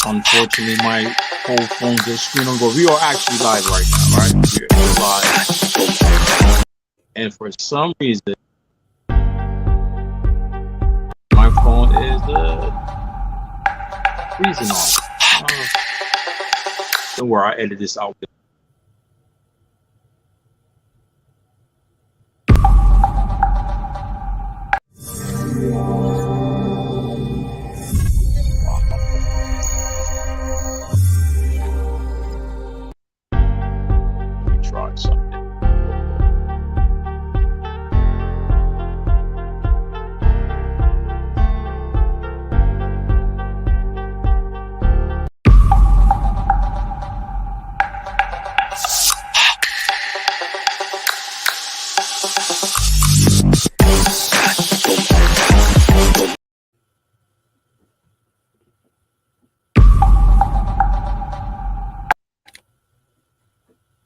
Unfortunately, my whole phone just screen on go. We are actually live right now, right? We're live. And for some reason, my phone is freezing on. Don't worry, I edit this out. Let me try something.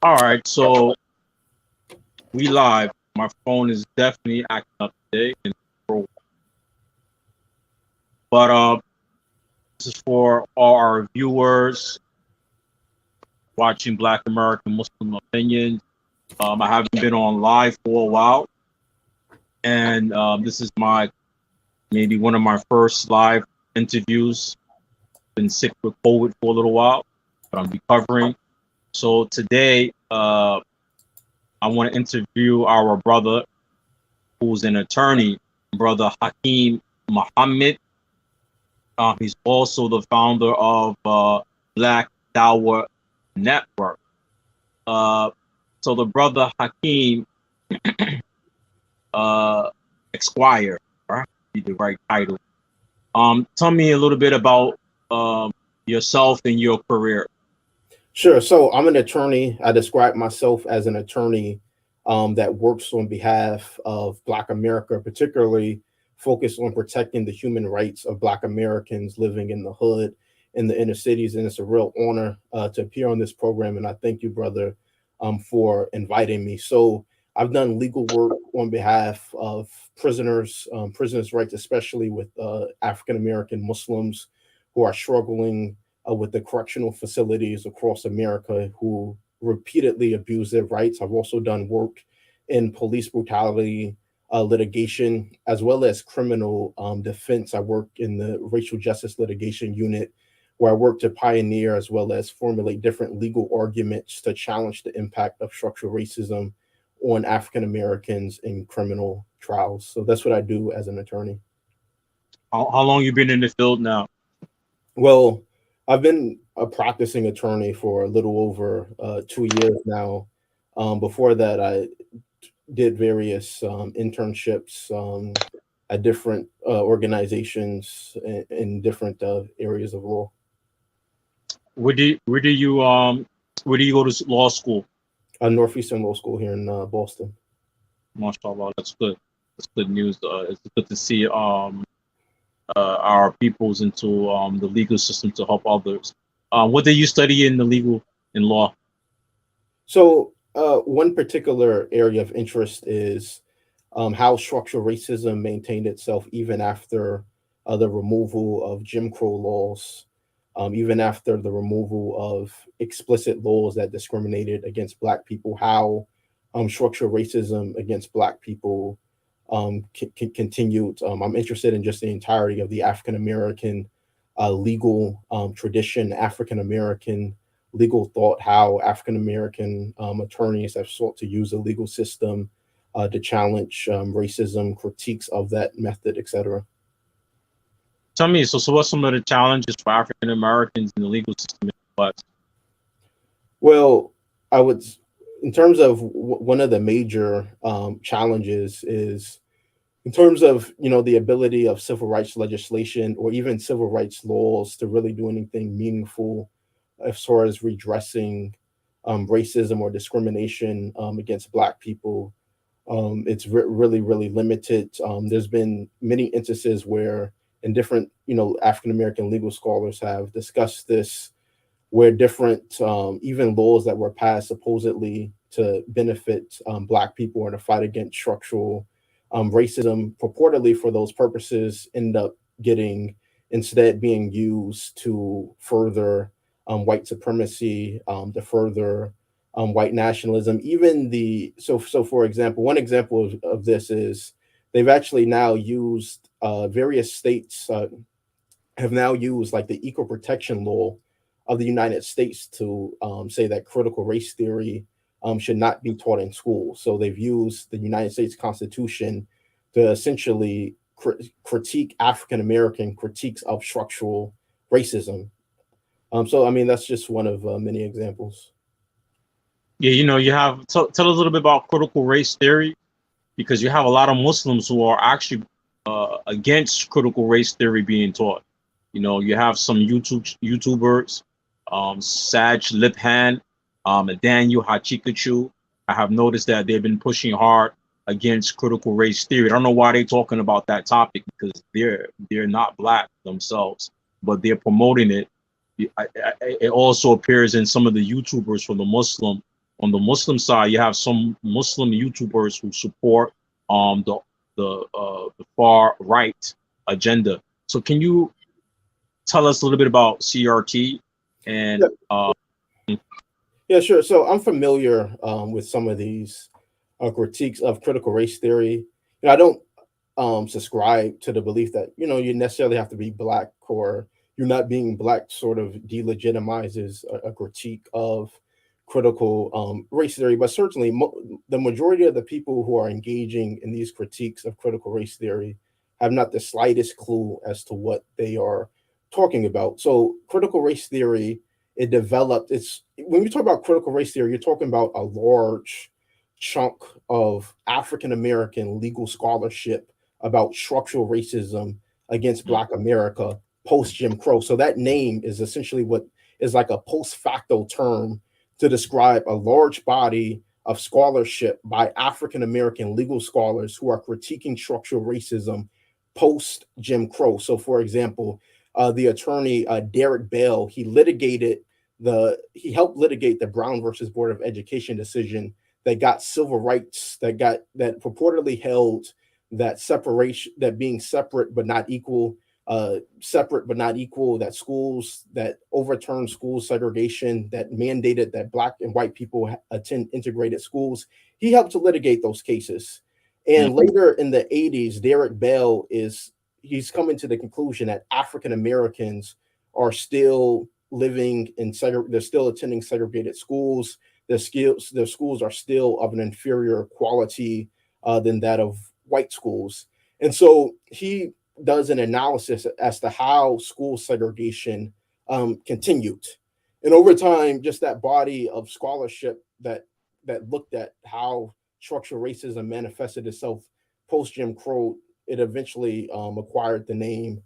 All right, so we live. My phone is definitely acting up today, but this is for all our viewers watching Black American Muslim Opinions. I haven't been on live for a while, and this is maybe one of my first live interviews. Been sick with COVID for a little while, but I'm recovering. So today, I want to interview our brother, who's an attorney, brother Hakeem Muhammad. He's also the founder of Black Dawah Network. So the brother Hakeem Esquire, right? Be the right title. Tell me a little bit about yourself and your career. Sure. So I'm an attorney. I describe myself as an attorney that works on behalf of Black America, particularly focused on protecting the human rights of Black Americans living in the hood, in the inner cities. And it's a real honor to appear on this program. And I thank you, brother, for inviting me. So I've done legal work on behalf of prisoners' rights, especially with African American Muslims who are struggling with the correctional facilities across America who repeatedly abuse their rights. I've also done work in police brutality litigation, as well as criminal defense. I work in the racial justice litigation unit, where I work to pioneer as well as formulate different legal arguments to challenge the impact of structural racism on African Americans in criminal trials. So that's what I do as an attorney. How long you been in the field now? Well, I've been a practicing attorney for a little over 2 years now. Before that, I did various internships at different organizations in different areas of law. Where do you go to law school? Northeastern Law School here in Boston. MashaAllah, that's good. That's good news. It's good to see our peoples into the legal system to help others. What did you study in law? So one particular area of interest is how structural racism maintained itself even after the removal of Jim Crow laws, even after the removal of explicit laws that discriminated against Black people, how structural racism against Black people continued. I'm interested in just the entirety of the African American legal tradition, African American legal thought, how African American attorneys have sought to use the legal system to challenge racism, critiques of that method, etc. Tell me, so what's some of the challenges for African Americans in the legal system in the West? Well, I would, in terms of one of the major challenges is in terms of the ability of civil rights legislation or even civil rights laws to really do anything meaningful as far as redressing racism or discrimination against Black people. It's really, really limited. There's been many instances where, and different, African American legal scholars have discussed this, where different, even laws that were passed supposedly to benefit Black people or to fight against structural racism, purportedly for those purposes, end up getting instead being used to further white supremacy, to further white nationalism. Even for example, one example of this is they've actually now used various states have now used like the equal protection law of the United States to say that critical race theory should not be taught in school. So they've used the United States Constitution to essentially critique African American critiques of structural racism. So I mean that's just one of many examples. Yeah, you have tell us a little bit about critical race theory, because you have a lot of Muslims who are actually against critical race theory being taught. You have some YouTubers, Saj Liphan, Daniel Hachikachu. I have noticed that they've been pushing hard against critical race theory. I don't know why they're talking about that topic, because they're not black themselves, but they're promoting it. It also appears in some of the YouTubers from the Muslim. On the Muslim side, you have some Muslim YouTubers who support the far right agenda. So can you tell us a little bit about CRT and Yeah, yeah, sure. So I'm familiar with some of these critiques of critical race theory. I don't subscribe to the belief that you necessarily have to be black, or you're not being black sort of delegitimizes a critique of critical race theory. But certainly, the majority of the people who are engaging in these critiques of critical race theory have not the slightest clue as to what they are talking about. So, critical race theory, it developed. It's when you talk about critical race theory, you're talking about a large chunk of African American legal scholarship about structural racism against Black America post Jim Crow. So that name is essentially what is like a post facto term to describe a large body of scholarship by African American legal scholars who are critiquing structural racism post Jim Crow. So, for example, the attorney Derek Bell, he helped litigate the Brown versus Board of Education decision that got civil rights, that purportedly held that separation, that being separate but not equal, that schools, that overturned school segregation, that mandated that Black and white people attend integrated schools. He helped to litigate those cases. And later in the 80s, Derek Bell he's coming to the conclusion that African Americans are still they're still attending segregated schools. Their schools are still of an inferior quality than that of white schools. And so he does an analysis as to how school segregation continued. And over time, just that body of scholarship that looked at how structural racism manifested itself post Jim Crow, it eventually acquired the name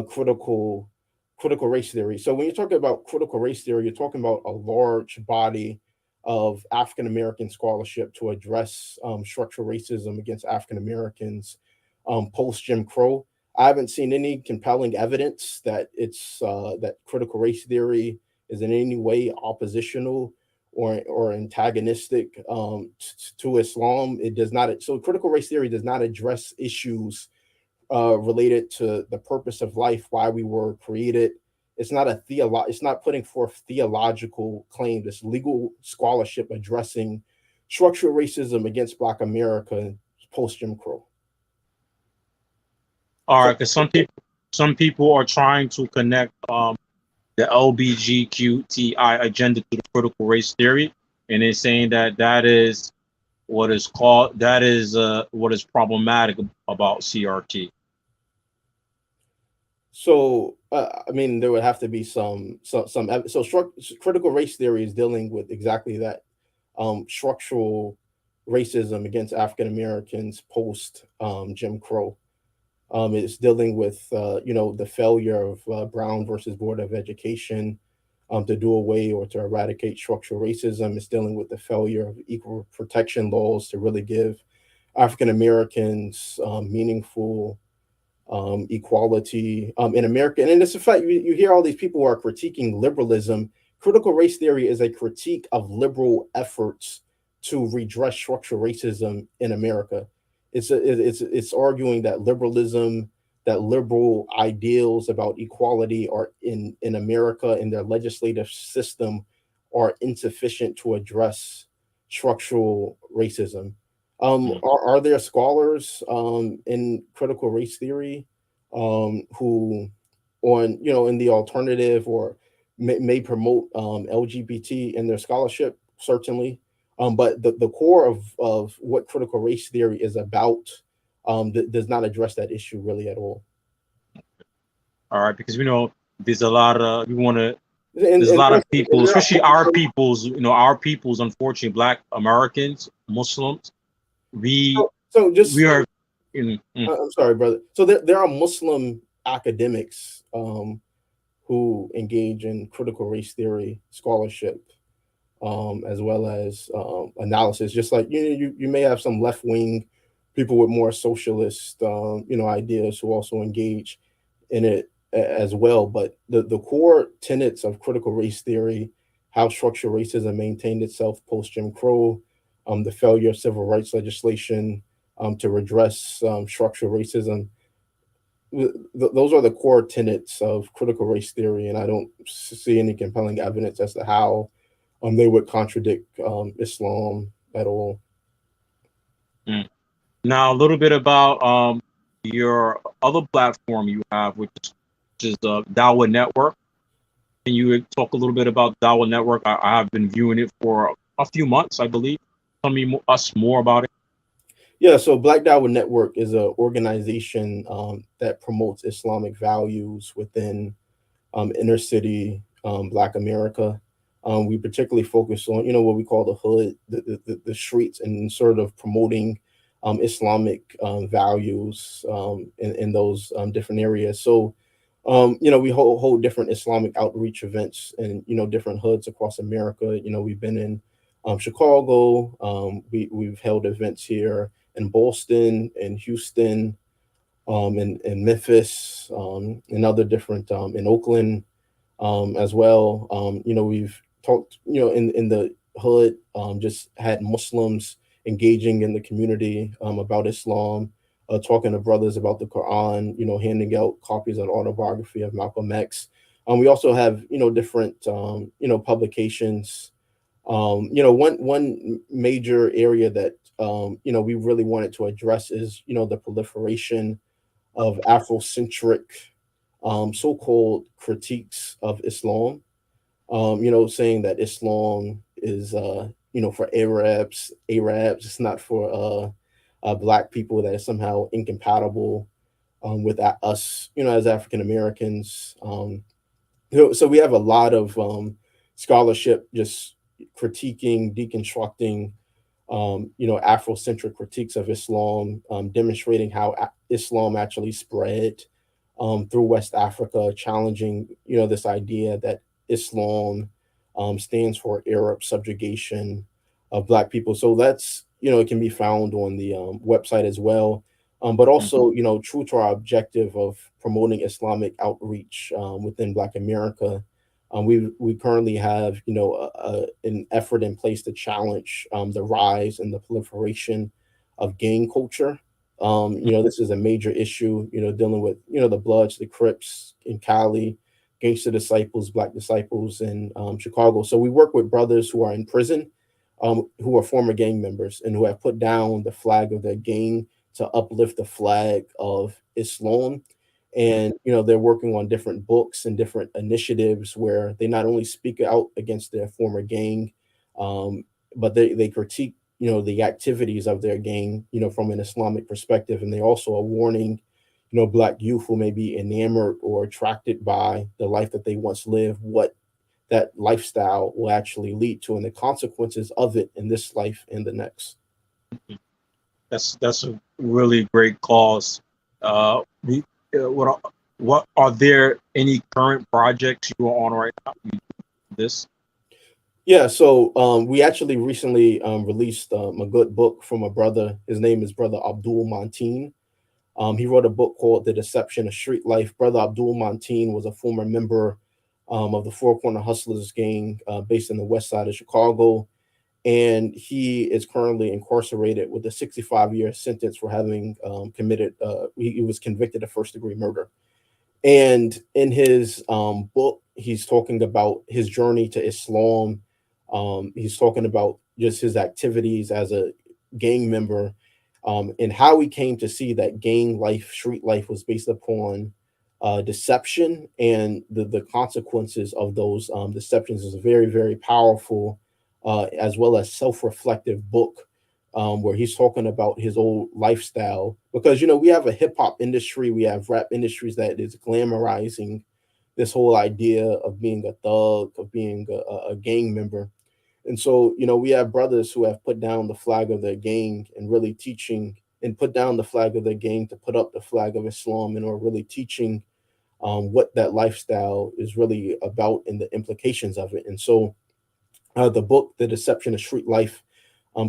critical race theory. So when you're talking about critical race theory, you're talking about a large body of African American scholarship to address structural racism against African Americans post Jim Crow. I haven't seen any compelling evidence that that critical race theory is in any way oppositional or antagonistic to Islam. It does not. So critical race theory does not address issues related to the purpose of life, why we were created. It's not It's not putting forth theological claims. It's legal scholarship addressing structural racism against Black America post Jim Crow. All So, right, because some people are trying to connect the LBGQTI agenda to the critical race theory, and they're saying that that is what is problematic about CRT. so I mean, there would have to be critical race theory is dealing with exactly that, structural racism against African Americans post Jim Crow. It's dealing with the failure of Brown versus Board of Education to do away or to eradicate structural racism. It's dealing with the failure of equal protection laws to really give African Americans meaningful equality in America. And it's a fact, you hear all these people who are critiquing liberalism. Critical race theory is a critique of liberal efforts to redress structural racism in America. It's arguing that liberalism, that liberal ideals about equality are in America in their legislative system are insufficient to address structural racism. Mm. Are there scholars in critical race theory who, on in the alternative or may promote LGBT in their scholarship? Certainly, but the core of what critical race theory is about does not address that issue really at all. All right, because there's a lot of we want to. There's a And lot of and people, there are especially our peoples. Our peoples. Unfortunately, Black Americans, Muslims, we so we just are. Mm. I'm sorry, brother. So there are Muslim academics who engage in critical race theory scholarship as well as analysis. Just like you may have some left wing people with more socialist ideas who also engage in it as well. But the core tenets of critical race theory, how structural racism maintained itself post Jim Crow, the failure of civil rights legislation to redress structural racism. Those are the core tenets of critical race theory, and I don't see any compelling evidence as to how they would contradict Islam at all. Mm. Now, a little bit about your other platform you have, which is the Dawa Network. Can you talk a little bit about Dawa Network? I have been viewing it for a few months, I believe. Tell me us more about it. Yeah, so Black Dawah Network is an organization that promotes Islamic values within inner city Black America. We particularly focus on, what we call the hood, the streets, and sort of promoting Islamic values in those different areas. So, we hold different Islamic outreach events in, different hoods across America. We've been in Chicago. We've held events here in Boston, in Houston, in Memphis, and other different in Oakland as well. We've talked, in the hood, just had Muslims engaging in the community about Islam, talking to brothers about the Quran, handing out copies of the autobiography of Malcolm X. We also have, different, publications. One major area that, we really wanted to address is, the proliferation of Afrocentric so-called critiques of Islam, saying that Islam is, for Arabs, it's not for Black people, that is somehow incompatible with us, as African Americans. So we have a lot of scholarship just critiquing, deconstructing, Afrocentric critiques of Islam, demonstrating how Islam actually spread through West Africa, challenging, this idea that Islam stands for Arab subjugation of Black people. So that's, it can be found on the website as well. But also, true to our objective of promoting Islamic outreach within Black America, we currently have, an effort in place to challenge the rise and the proliferation of gang culture. This is a major issue, dealing with, the Bloods, the Crips in Cali, Gangster Disciples, Black Disciples in Chicago. So we work with brothers who are in prison, who are former gang members and who have put down the flag of their gang to uplift the flag of Islam. And, they're working on different books and different initiatives where they not only speak out against their former gang, but they critique, the activities of their gang, from an Islamic perspective. And they also are warning, Black youth who may be enamored or attracted by the life that they once lived, what that lifestyle will actually lead to and the consequences of it in this life and the next. That's a really great cause. We, what are there any current projects you are on right now? This. Yeah, so we actually recently released a good book from a brother. His name is Brother Abdul Monteen. He wrote a book called The Deception of Street Life. Brother Abdul Monteen was a former member of the Four Corner Hustlers gang based in the west side of Chicago. and he is currently incarcerated with a 65-year sentence for having committed. He was convicted of first-degree murder. And in his book, he's talking about his journey to Islam. He's talking about just his activities as a gang member, and how he came to see that gang life, street life, was based upon deception, and the consequences of those deceptions. Is a very, very powerful, as well as self-reflective book, where he's talking about his old lifestyle. Because we have a hip hop industry, we have rap industries that is glamorizing this whole idea of being a thug, of being a gang member. And so, we have brothers who have put down the flag of their gang and really teaching, and put down the flag of their gang to put up the flag of Islam, and are really teaching what that lifestyle is really about and the implications of it. And so, the book, The Deception of Street Life,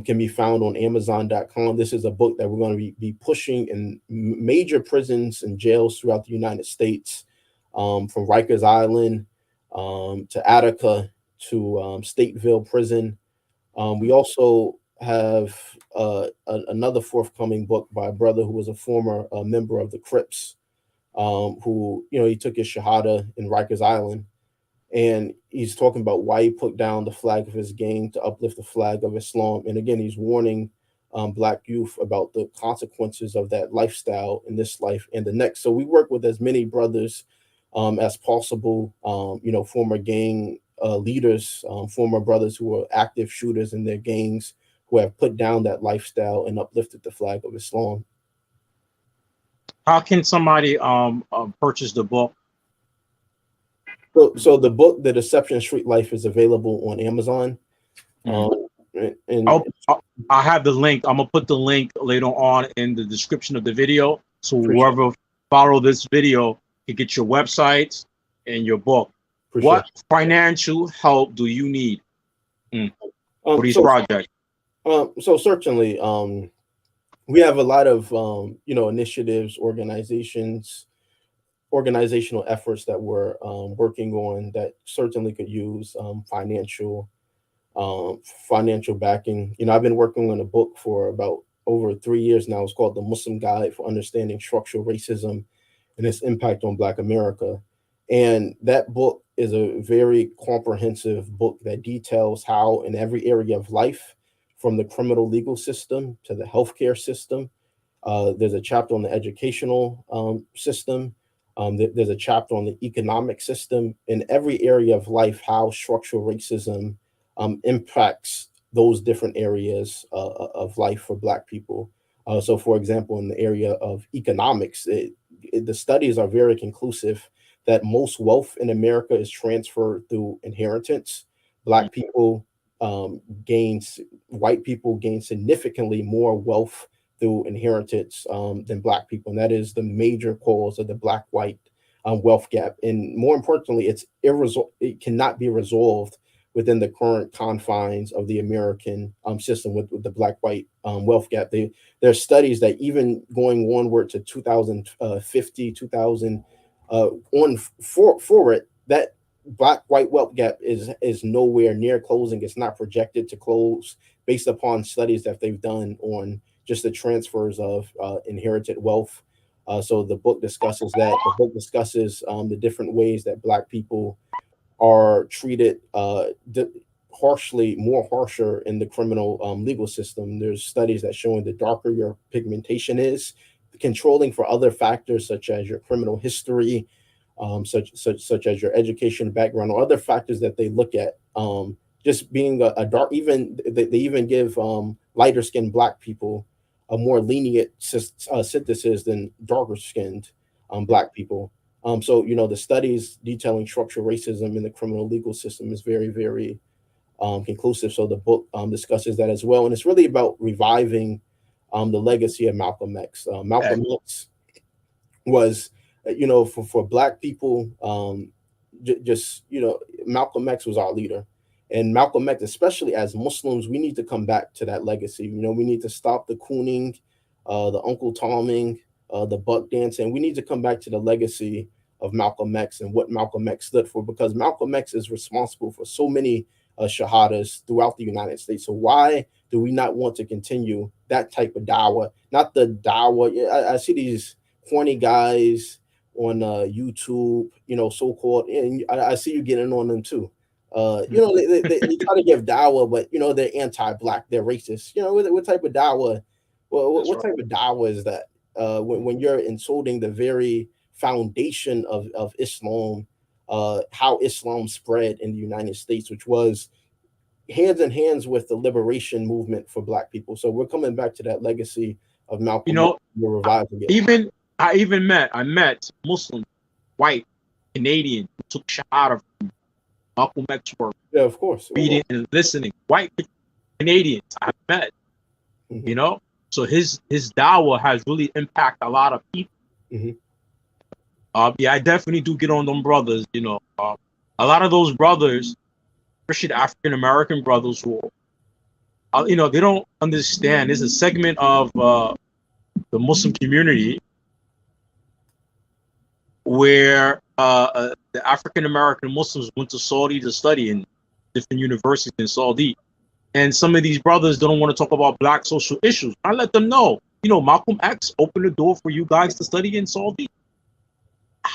can be found on Amazon.com. This is a book that we're going to be pushing in major prisons and jails throughout the United States, from Rikers Island to Attica to Stateville Prison. We also have another forthcoming book by a brother who was a former member of the Crips, who, he took his Shahada in Rikers Island. And he's talking about why he put down the flag of his gang to uplift the flag of Islam. And again, he's warning Black youth about the consequences of that lifestyle in this life and the next. So we work with as many brothers as possible, former gang leaders, former brothers who are active shooters in their gangs, who have put down that lifestyle and uplifted the flag of Islam. How can somebody purchase the book? So the book, The Deception of Street Life, is available on Amazon. I have the link. I'm gonna put the link later on in the description of the video, so whoever follow this video can get your websites and your book. What financial help do you need for these projects? So certainly, we have a lot of initiatives, organizational efforts that we're working on that certainly could use financial backing. I've been working on a book for about over 3 years now. It's called The Muslim Guide for Understanding Structural Racism and Its Impact on Black America. And that book is a very comprehensive book that details how in every area of life, from the criminal legal system to the healthcare system, there's a chapter on the educational system. There's a chapter on the economic system. In every area of life, how structural racism impacts those different areas of life for Black people. So, for example, in the area of economics, the studies are very conclusive that most wealth in America is transferred through inheritance. Black people white people gain significantly more wealth through inheritance than Black people. And that is the major cause of the Black-white wealth gap. And more importantly, it cannot be resolved within the current confines of the American system with the Black-white wealth gap. There are studies that even going onward to 2050, 2000, for it, that Black-white wealth gap is nowhere near closing. It's not projected to close based upon studies that they've done on just the transfers of inherited wealth. So the book discusses that. The book discusses the different ways that Black people are treated harsher in the criminal legal system. There's studies that showing the darker your pigmentation is, controlling for other factors such as your criminal history, such as your education background, or other factors that they look at. Just being a dark, even they even give lighter skinned Black people a more lenient synthesis than darker skinned Black people. So the studies detailing structural racism in the criminal legal system is very, very conclusive. So the book discusses that as well, and it's really about reviving the legacy of Malcolm X. Malcolm X was, for Black people, Malcolm X was our leader. And Malcolm X, especially as Muslims, we need to come back to that legacy. We need to stop the cooning, the Uncle Tomming, the buck dancing. We need to come back to the legacy of Malcolm X and what Malcolm X stood for, because Malcolm X is responsible for so many shahadas throughout the United States. So why do we not want to continue that type of dawah? Not the dawah. I see these corny guys on YouTube, so-called, and I see you getting on them too. They try to give dawah, but they're anti-black, they're racist. What type of dawah? Well, what type of dawah is that? When you're insulting the very foundation of Islam, how Islam spread in the United States, which was hands in hands with the liberation movement for Black people. So we're coming back to that legacy of Malcolm. We're reviving it. I met Muslim, white, Canadian who took shahada from Malcolm X work. Yeah, of course. Reading and listening. White Canadians I met. Mm-hmm. So his dawah has really impacted a lot of people. Mm-hmm. I definitely do get on them brothers. A lot of those brothers, especially the African American brothers, who, they don't understand. There's a segment of the Muslim community where the African American Muslims went to Saudi to study in different universities in Saudi. And some of these brothers don't want to talk about Black social issues. I let them know, Malcolm X opened the door for you guys to study in Saudi.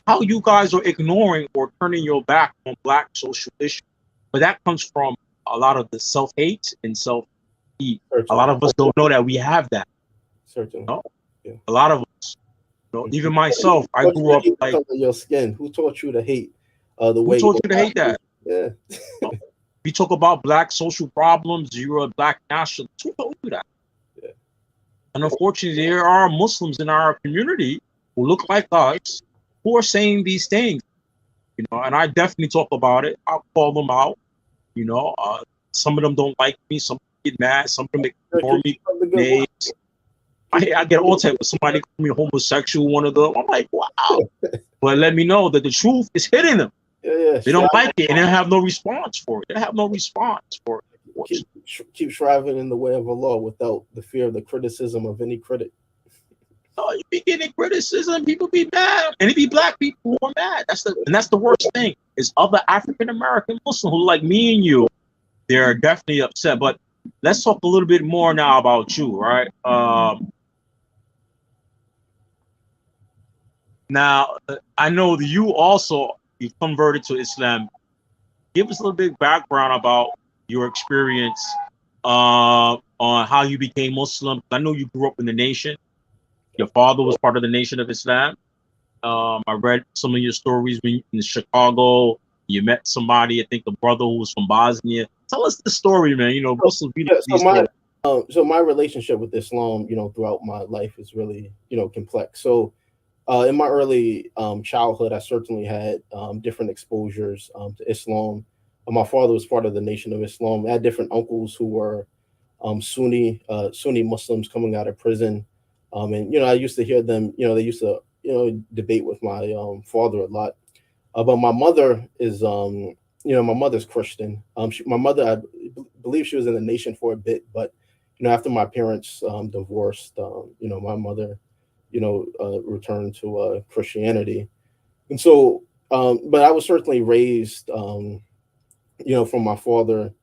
How you guys are ignoring or turning your back on Black social issues. But that comes from a lot of the self-hate and self-hate. A lot of us don't know that we have that. Certainly. Yeah. A lot of us, even myself, I grew up like your skin. Who taught you to hate the way? Who taught you to hate that? Yeah. We talk about Black social problems. You're a Black nationalist. Who told you that? Yeah. And unfortunately, there are Muslims in our community who look like us who are saying these things. And I definitely talk about it. I'll call them out. Some of them don't like me. Some get mad. Some of them ignore me. Names. I get all types of somebody call me homosexual. One of them. I'm like, wow. But let me know that the truth is hitting them. Yeah. They don't like it, and they have no response for it. They have no response for it. Keep striving in the way of Allah without the fear of the criticism of any critic. Oh, you be getting criticism, people be mad, and it be Black people who are mad. That's the worst thing. Is other African American Muslims who like me and you, they're definitely upset. But let's talk a little bit more now about you, right? Now I know that you also converted to Islam. Give us a little bit background about your experience on how you became Muslim. I know you grew up in the nation. Your father was part of the Nation of Islam. I read some of your stories when in Chicago. You met somebody, I think a brother who was from Bosnia. Tell us the story, man. Muslims. So my relationship with Islam, throughout my life is really, complex. So in my early childhood, I certainly had different exposures to Islam. My father was part of the Nation of Islam. I had different uncles who were Sunni Muslims coming out of prison. And I used to hear them. They used to debate with my father a lot. But my mother is my mother's Christian. My mother, I believe she was in the nation for a bit, but after my parents divorced, my mother returned to Christianity. And so but I was certainly raised from my father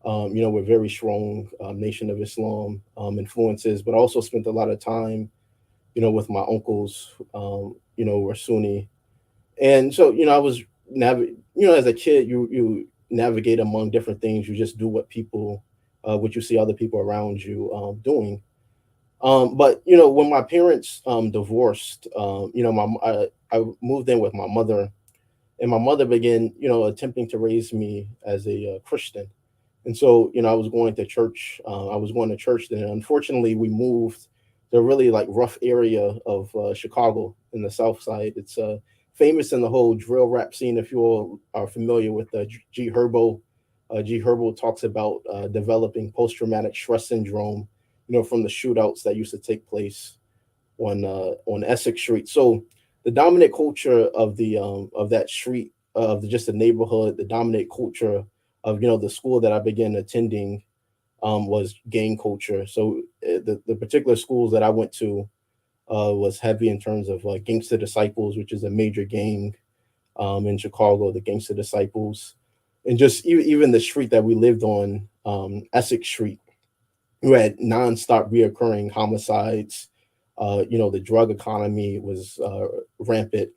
with very strong Nation of Islam influences, but also spent a lot of time, with my uncles, were Sunni. And so, I was, as a kid, you navigate among different things. You just do what you see other people around you doing. But, when my parents divorced, I moved in with my mother, and my mother began, attempting to raise me as a Christian. And so, I was going to church. Then. Unfortunately, we moved to a really rough area of Chicago in the South Side. It's famous in the whole drill rap scene. If you all are familiar with G Herbo, G Herbo talks about developing post-traumatic stress syndrome, from the shootouts that used to take place on Essex Street. So the dominant culture of that street, of just the neighborhood, the dominant culture of the school that I began attending was gang culture. So the particular schools that I went to was heavy in terms of Gangster Disciples, which is a major gang in Chicago, the Gangster Disciples. And just even the street that we lived on, Essex Street, we had nonstop reoccurring homicides. The drug economy was rampant,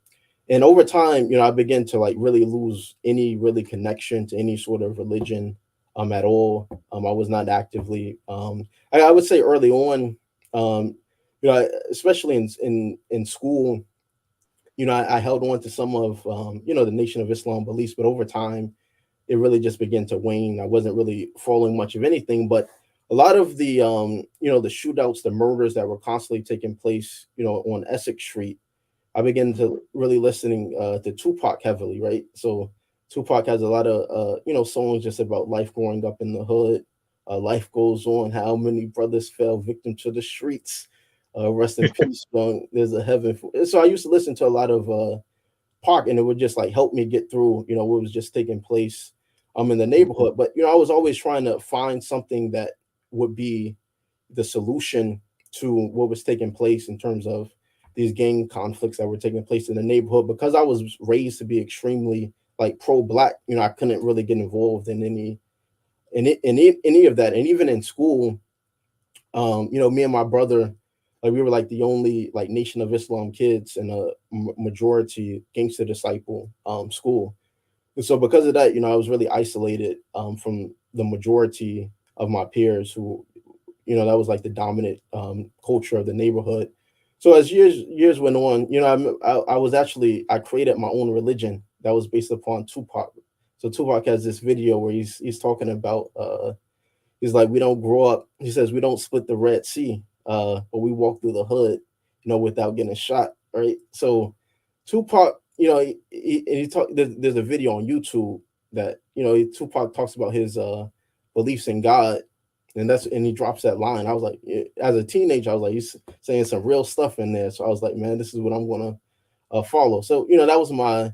and over time, I began to like really lose any really connection to any sort of religion at all. I was not actively. I would say early on, especially in school, I held on to some of the Nation of Islam beliefs, but over time it really just began to wane. I wasn't really following much of anything, but a lot of the the shootouts, the murders that were constantly taking place, on Essex Street, I began to really listening to Tupac heavily, right? So Tupac has a lot of songs just about life growing up in the hood. Life goes on. How many brothers fell victim to the streets? Rest in peace. There's a heaven. So I used to listen to a lot of Pac, and it would just like help me get through, what was just taking place in the neighborhood. But I was always trying to find something that would be the solution to what was taking place in terms of these gang conflicts that were taking place in the neighborhood. Because I was raised to be extremely like pro-black, I couldn't really get involved in any of that. And even in school, me and my brother, like we were like the only like Nation of Islam kids in a majority gangster disciple school. And so because of that, I was really isolated from the majority of my peers who, that was like the dominant culture of the neighborhood. So as years went on, I created my own religion that was based upon Tupac. So Tupac has this video where he's talking about he's like, we don't grow up. He says we don't split the Red Sea, but we walk through the hood, without getting shot. Right. So Tupac, he talk. There's a video on YouTube that Tupac talks about his beliefs in God, and he drops that line. I was like, as a teenager, I was like, he's saying some real stuff in there. So I was like, man, this is what I'm gonna follow. So that was my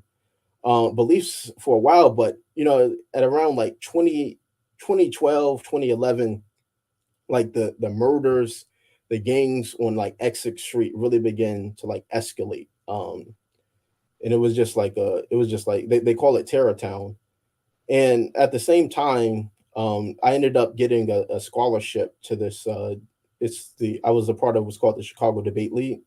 beliefs for a while. But at around like 2012, 2011, like the murders, the gangs on like Essex Street really began to like escalate. And it was just like they call it Terror Town. And at the same time, I ended up getting a scholarship to this. I was a part of what's called the Chicago Debate League,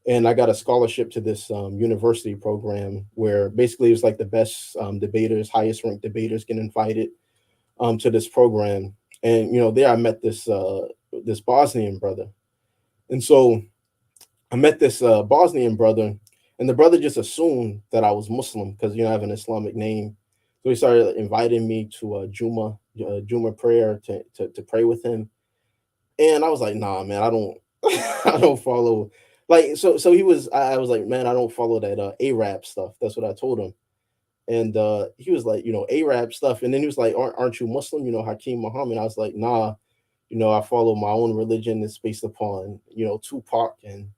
and I got a scholarship to this university program where basically it's like the best debaters, highest ranked debaters get invited to this program. And there I met this Bosnian brother, and so I met this Bosnian brother, and the brother just assumed that I was Muslim because I have an Islamic name. So he started inviting me to a Juma prayer to pray with him, and I was like, nah, man, I don't I don't follow like so he was I was like, man, I don't follow that Arab stuff. That's what I told him. And he was like, Arab stuff. And then he was like, aren't you Muslim? Hakeem Muhammad. I was like, nah, I follow my own religion. It's based upon, Tupac. And,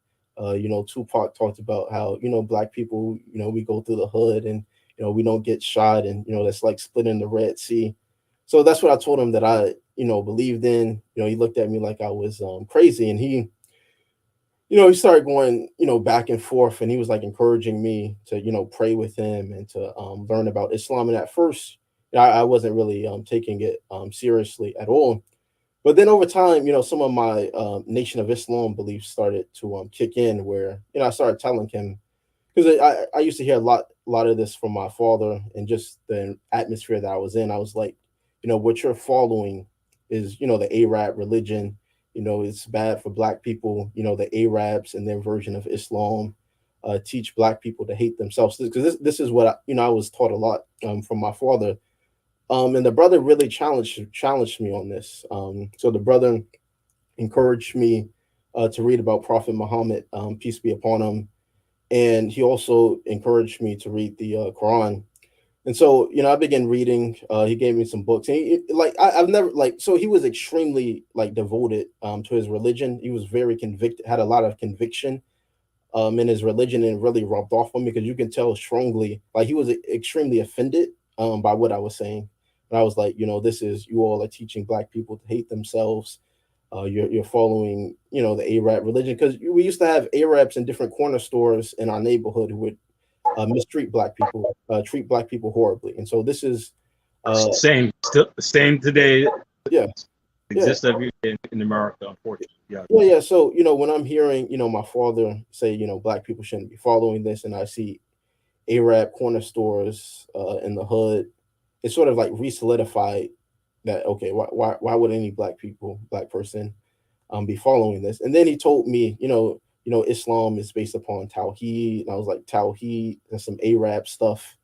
Tupac talked about how, black people, we go through the hood and, we don't get shot. And, that's like splitting the Red Sea. So that's what I told him that I, believed in. He looked at me like I was crazy. And he started going, back and forth, and he was like encouraging me to, pray with him and to learn about Islam. And at first, I wasn't really taking it seriously at all. But then over time, some of my Nation of Islam beliefs started to kick in, where I started telling him, because I used to hear a lot of this from my father, and just the atmosphere that I was in. I was like, what you're following is the Arab religion. It's bad for black people. The Arabs and their version of Islam teach black people to hate themselves, because this is what I was taught a lot from my father. And the brother really challenged me on this. So the brother encouraged me to read about Prophet Muhammad, peace be upon him, and he also encouraged me to read the Quran. And so, I began reading. He gave me some books, and I've never So he was extremely like devoted to his religion. He was very convicted, had a lot of conviction in his religion, and it really rubbed off on me because you can tell strongly, like he was extremely offended by what I was saying. And I was like, this is, you all are teaching black people to hate themselves. You're following, the Arab religion, because we used to have Arabs in different corner stores in our neighborhood who would mistreat black people, treat black people horribly. And so this is Uh, Same, still same today. yeah, yeah, Exists every day in America, unfortunately. Yeah. yeah. So when I'm hearing my father say black people shouldn't be following this, and I see Arab corner stores in the hood, it sort of like re-solidified that okay, why would any black person be following this? And then he told me, Islam is based upon Tawheed, and I was like, Tawheed and some Arab stuff.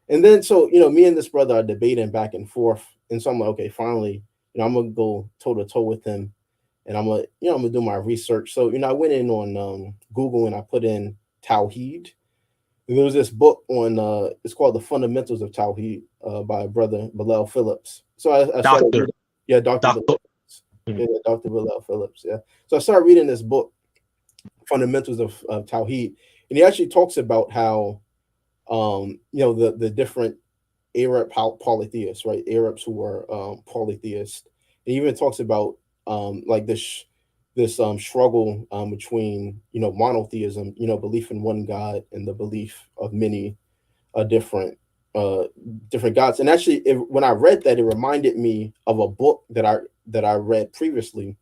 And then so me and this brother are debating back and forth, and so I'm like, okay, finally, I'm gonna go toe to toe with him, and I'm gonna do my research. So I went in on Google and I put in Tawheed, and there was this book on it's called The Fundamentals of Tawheed by brother Bilal Phillips. So I started Doctor, reading, yeah, Dr. Bilal doctor. Phillips. Yeah, Dr. Bilal Phillips. Yeah. So I started reading this book, Fundamentals of Tawheed, and he actually talks about how the different Arab polytheists, right? Arabs who were polytheists. It even talks about like this struggle between monotheism, belief in one God, and the belief of many different uh, different gods. And actually, when I read that, it reminded me of a book that I read previously.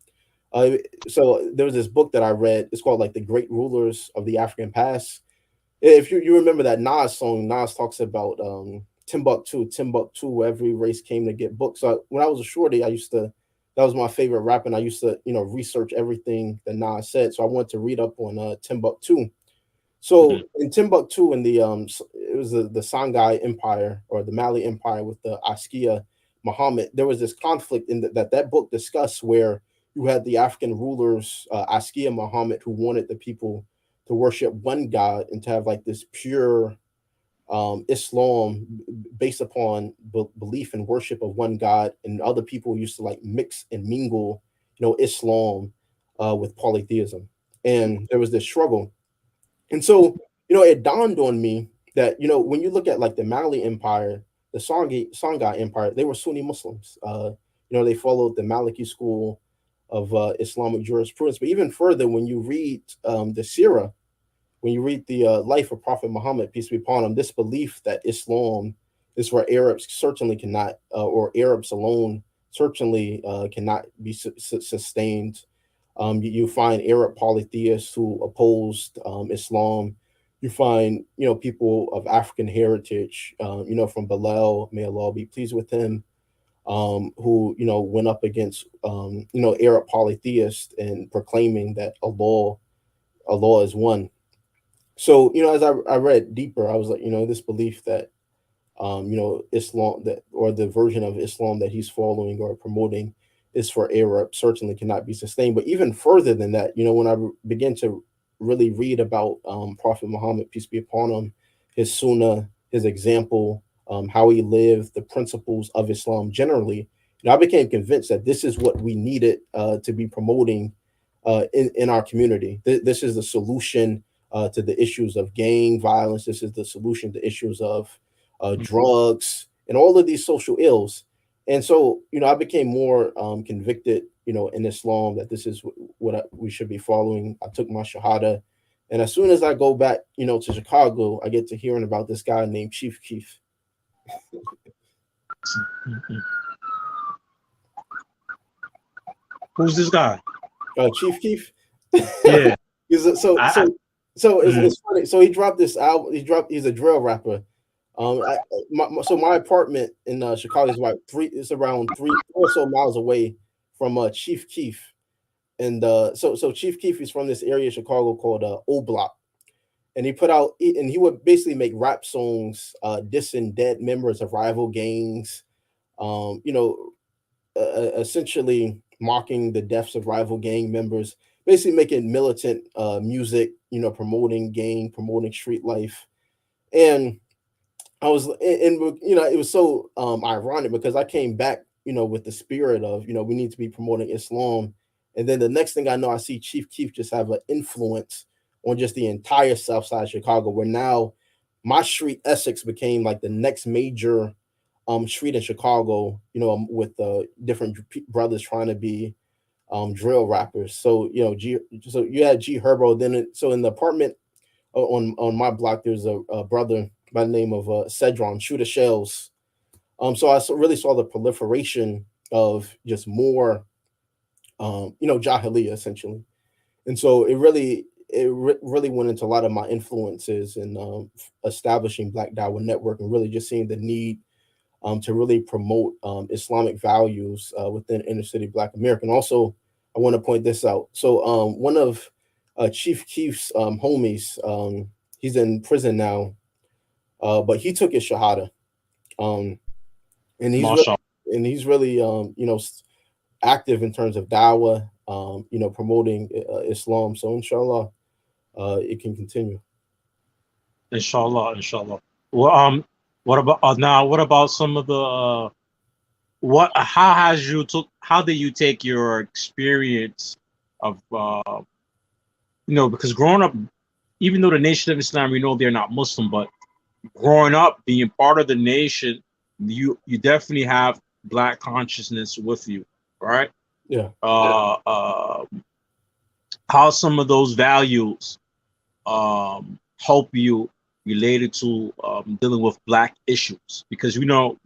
Uh, so there was this book that I read. It's called like The Great Rulers of the African Past. If you remember that Nas song, Nas talks about Timbuktu, every race came to get booked. So when I was a shorty, that was my favorite rap, and I used to research everything that Nas said. So I wanted to read up on Timbuktu. So Mhm. in Timbuktu, in it was the Songhai Empire or the Mali Empire with the Askia Muhammad. There was this conflict in that book discussed where you had the African rulers, Askia Muhammad, who wanted the people to worship one God and to have like this pure Islam based upon belief and worship of one God, and other people used to like mix and mingle, Islam with polytheism, and there was this struggle. And so, it dawned on me that, when you look at like the Mali Empire, the Songhai Empire, they were Sunni Muslims. They followed the Maliki school of Islamic jurisprudence. But even further, when you read the Sirah, when you read the life of Prophet Muhammad, peace be upon him, this belief that Islam is for Arabs certainly cannot, or Arabs alone certainly cannot be sustained. You find Arab polytheists who opposed Islam. You find, people of African heritage, from Bilal, may Allah be pleased with him, who, went up against, Arab polytheists and proclaiming that Allah is one. So, as I read deeper, I was like, this belief that Islam that or the version of Islam that he's following or promoting is for Arab certainly cannot be sustained. But even further than that, when I begin to really read about Prophet Muhammad, peace be upon him, his sunnah, his example, how he lived, the principles of Islam generally, I became convinced that this is what we needed to be promoting in our community. This is the solution to the issues of gang violence. This is the solution to issues of drugs, and all of these social ills. And so, I became more convicted, in Islam that this is what we should be following. I took my Shahada. And as soon as I go back, to Chicago, I get to hearing about this guy named Chief Keef. Mhm. Who's this guy? Chief Keef. Yeah, So I, it's funny. So he dropped this album. He's a drill rapper. So my apartment in Chicago is about it's around three or so miles away from Chief Keef, and so Chief Keef is from this area of Chicago called O Block, and and he would basically make rap songs dissing dead members of rival gangs, um, you know, essentially mocking the deaths of rival gang members, basically making militant music, promoting street life, and it was so ironic because I came back, with the spirit of, we need to be promoting Islam. And then the next thing I know, I see Chief Keef just have an influence on just the entire South Side of Chicago, where now my street Essex became like the next major street in Chicago, with different brothers trying to be drill rappers. So, so you had G Herbo. So in the apartment on my block, there's a brother by the name of Cedron Shooter Shells. So I really saw the proliferation of just more, Jahiliyyah essentially. And so really went into a lot of my influences in establishing Black Dawah Network, and really just seeing the need to really promote Islamic values within inner city Black America. And also, I want to point this out. So one of Chief Keef's homies, he's in prison now, but he took his shahada, um, and Mashallah. he's really active in terms of dawah, promoting Islam. So inshallah, it can continue. Inshallah, inshallah. Well, what about now? What about some of the what? How did you take your experience of because growing up, even though the Nation of Islam, we know they're not Muslim, but growing up, being part of the nation, you definitely have Black consciousness with you, right? Yeah. How some of those values help you related to dealing with Black issues, because we can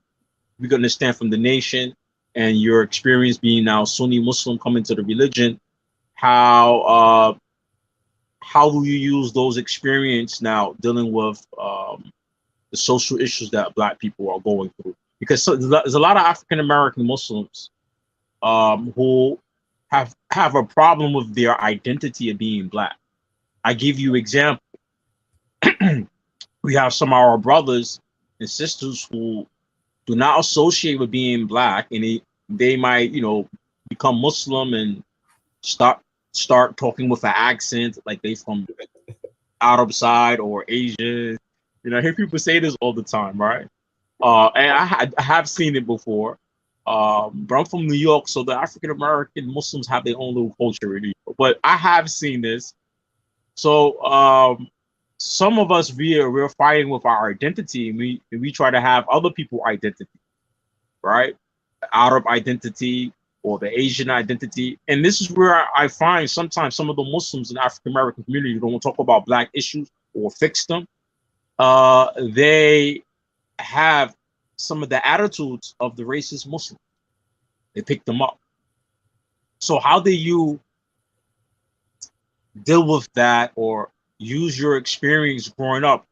understand from the nation and your experience being now Sunni Muslim coming to the religion, how do you use those experience now dealing with the social issues that Black people are going through? Because there's a lot of African American Muslims who have a problem with their identity of being Black. I give you example. We have some of our brothers and sisters who do not associate with being Black, and they might become Muslim and start talking with an accent like they from Arab side or Asian. I hear people say this all the time, right? And I have seen it before. But I'm from New York, so the African American Muslims have their own little culture in New York. But I have seen this. So some of us we're fighting with our identity, and we try to have other people identity, right? The Arab identity or the Asian identity. And this is where I find sometimes some of the Muslims in the African American community don't talk about Black issues or fix them. They have some of the attitudes of the racist Muslim. They pick them up. So how do you deal with that, or use your experience growing up?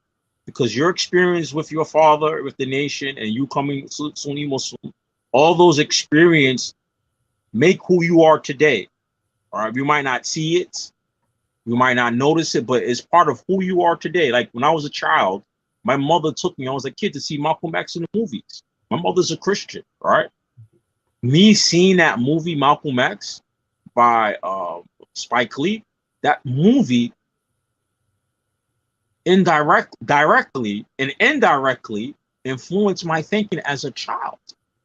Because your experience with your father, with the nation, and you coming Sunni Muslim, all those experience make who you are today. All right, you might not see it, you might not notice it, but it's part of who you are today. Like when I was a child, my mother took me, I was a kid, to see Malcolm X in the movies. My mother's a Christian, right? Me seeing that movie, Malcolm X, by Spike Lee, that movie directly and indirectly influenced my thinking as a child.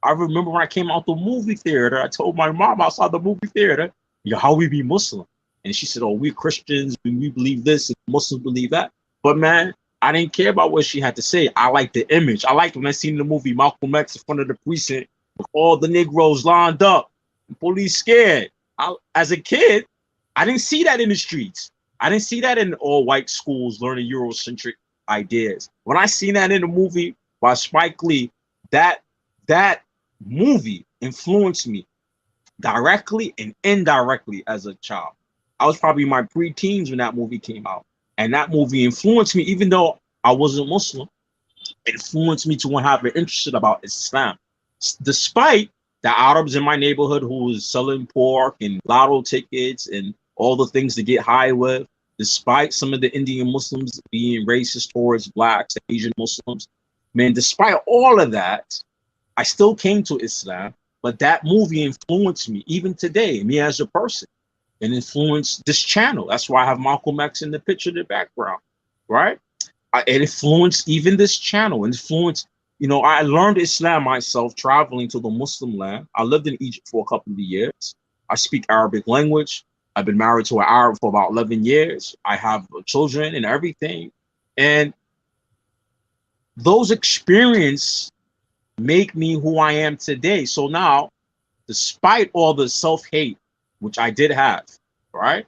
I remember when I came out the movie theater, I told my mom outside the movie theater, how we be Muslim? And she said, oh, we're Christians, we believe this, and Muslims believe that. But man, I didn't care about what she had to say. I liked the image. I liked when I seen the movie Malcolm X in front of the precinct with all the Negroes lined up and police scared. As a kid, I didn't see that in the streets. I didn't see that in all white schools learning Eurocentric ideas. When I seen that in the movie by Spike Lee, that movie influenced me directly and indirectly as a child. I was probably in my pre-teens when that movie came out. And that movie influenced me, even though I wasn't Muslim, it influenced me to want to have an interest about Islam. Despite the Arabs in my neighborhood who was selling pork and lotto tickets and all the things to get high with, despite some of the Indian Muslims being racist towards Blacks, Asian Muslims, man, despite all of that, I still came to Islam. But that movie influenced me, even today, me as a person, and influenced this channel. That's why I have Malcolm X in the picture in the background, right? It influenced even this channel, influenced, I learned Islam myself traveling to the Muslim land. I lived in Egypt for a couple of years. I speak Arabic language. I've been married to an Arab for about 11 years. I have children and everything. And those experiences make me who I am today. So now, despite all the self-hate, which I did have, right?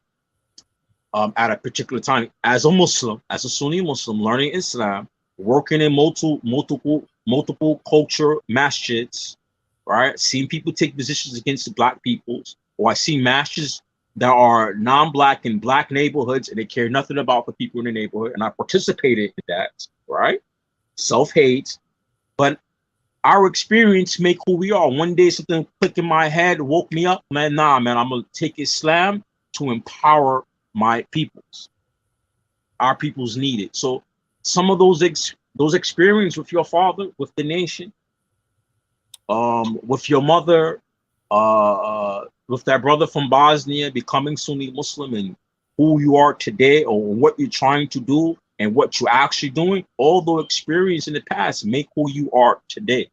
At a particular time, as a Muslim, as a Sunni Muslim, learning Islam, working in multiple multiple culture masjids, right? Seen people take positions against the black peoples, or I see masjids that are non-black in black neighborhoods and they care nothing about the people in the neighborhood, and I participated in that, right? Self-hate, but our experience make who we are. One day something clicked in my head, woke me up, man. Nah, man, I'm gonna take Islam to empower my peoples. Our peoples need it. So some of those experience with your father, with the nation, with your mother, with that brother from Bosnia becoming Sunni Muslim, and who you are today, or what you're trying to do and what you're actually doing, all the experience in the past make who you are today.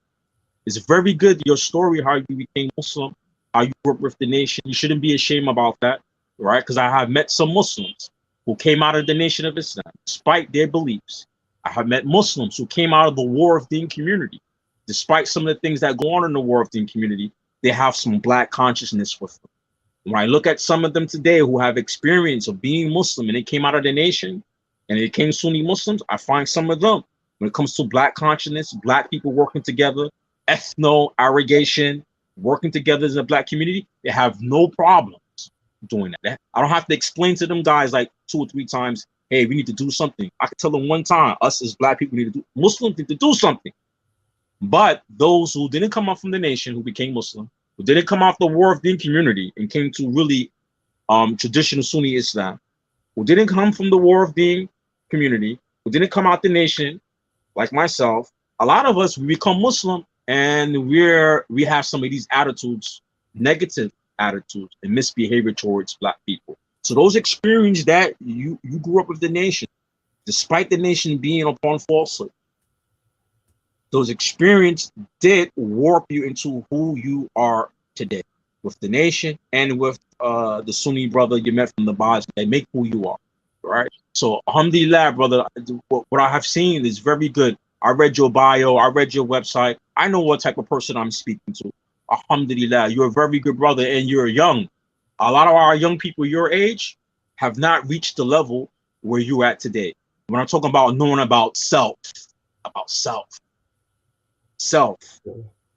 It's very good, your story, how you became Muslim, how you work with the nation. You shouldn't be ashamed about that, right? Because I have met some Muslims who came out of the Nation of Islam despite their beliefs. I have met Muslims who came out of the War of Deen community. Despite some of the things that go on in the War of Deen community, they have some black consciousness with them. When I look at some of them today who have experience of being Muslim and they came out of the nation and they became Sunni Muslims, I find some of them, when it comes to black consciousness, black people working together, ethno aggregation, working together as a black community, they have no problems doing that. I don't have to explain to them guys like 2 or 3 times, hey, we need to do something. I can tell them one time, us as black people need to do, Muslims need to do something. But those who didn't come out from the nation, who became Muslim, who didn't come out the War of Deen community and came to really traditional Sunni Islam, who didn't come from the War of Deen community, who didn't come out the nation, like myself, a lot of us, we become Muslim and we have some of these attitudes, negative attitudes and misbehavior towards black people. So those experiences that you grew up with the nation, despite the nation being upon falsehood, those experiences did warp you into who you are today with the nation and with the Sunni brother you met from the Bosnia. They make who you are, right? So alhamdulillah, brother, what I have seen is very good. I read your bio, I read your website. I know what type of person I'm speaking to. Alhamdulillah, you're a very good brother and you're young. A lot of our young people your age have not reached the level where you're at today. When I'm talking about knowing about self, self.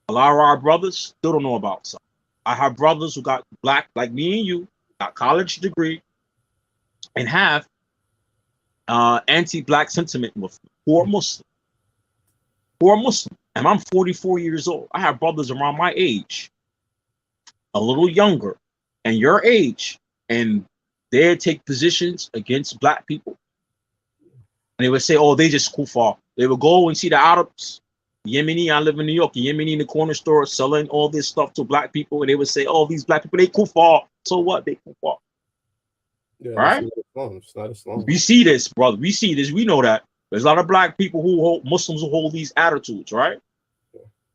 A lot of our brothers still don't know about self. I have brothers who got black, like me and you, got college degree, and have anti-black sentiment with them, who are Muslim. And I'm 44 years old. I have brothers around my age, a little younger, and your age, and they take positions against black people. And they would say, oh, they just kuffar. They would go and see the Arabs, Yemeni, I live in New York, Yemeni in the corner store selling all this stuff to black people. And they would say, oh, these black people, they kuffar. So what? They kuffar. Yeah, right? It's not Islam. We see this, brother. We see this. We know that. There's a lot of black people who hold, Muslims who hold these attitudes, right?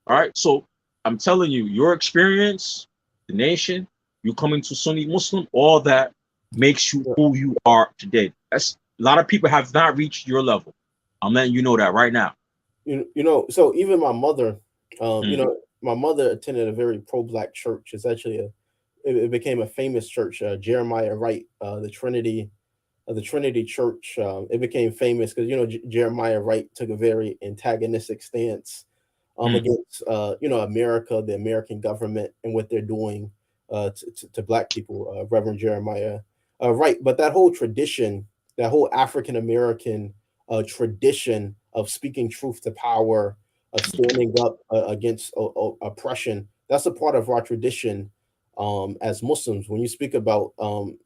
All right. So I'm telling you, your experience, the nation, you coming to Sunni Muslim, all that makes you who you are today. That's a lot of people have not reached your level. I'm letting you know that right now. You know, so even my mother, you know, my mother attended a very pro-black church. It's actually it became a famous church, Jeremiah Wright, the Trinity Church. It became famous because, you know, Jeremiah Wright took a very antagonistic stance against, you know, America, the American government, and what they're doing to black people. Reverend Jeremiah Wright, but that whole tradition, that whole African American tradition of speaking truth to power, of standing up against oppression, that's a part of our tradition as Muslims. When you speak about,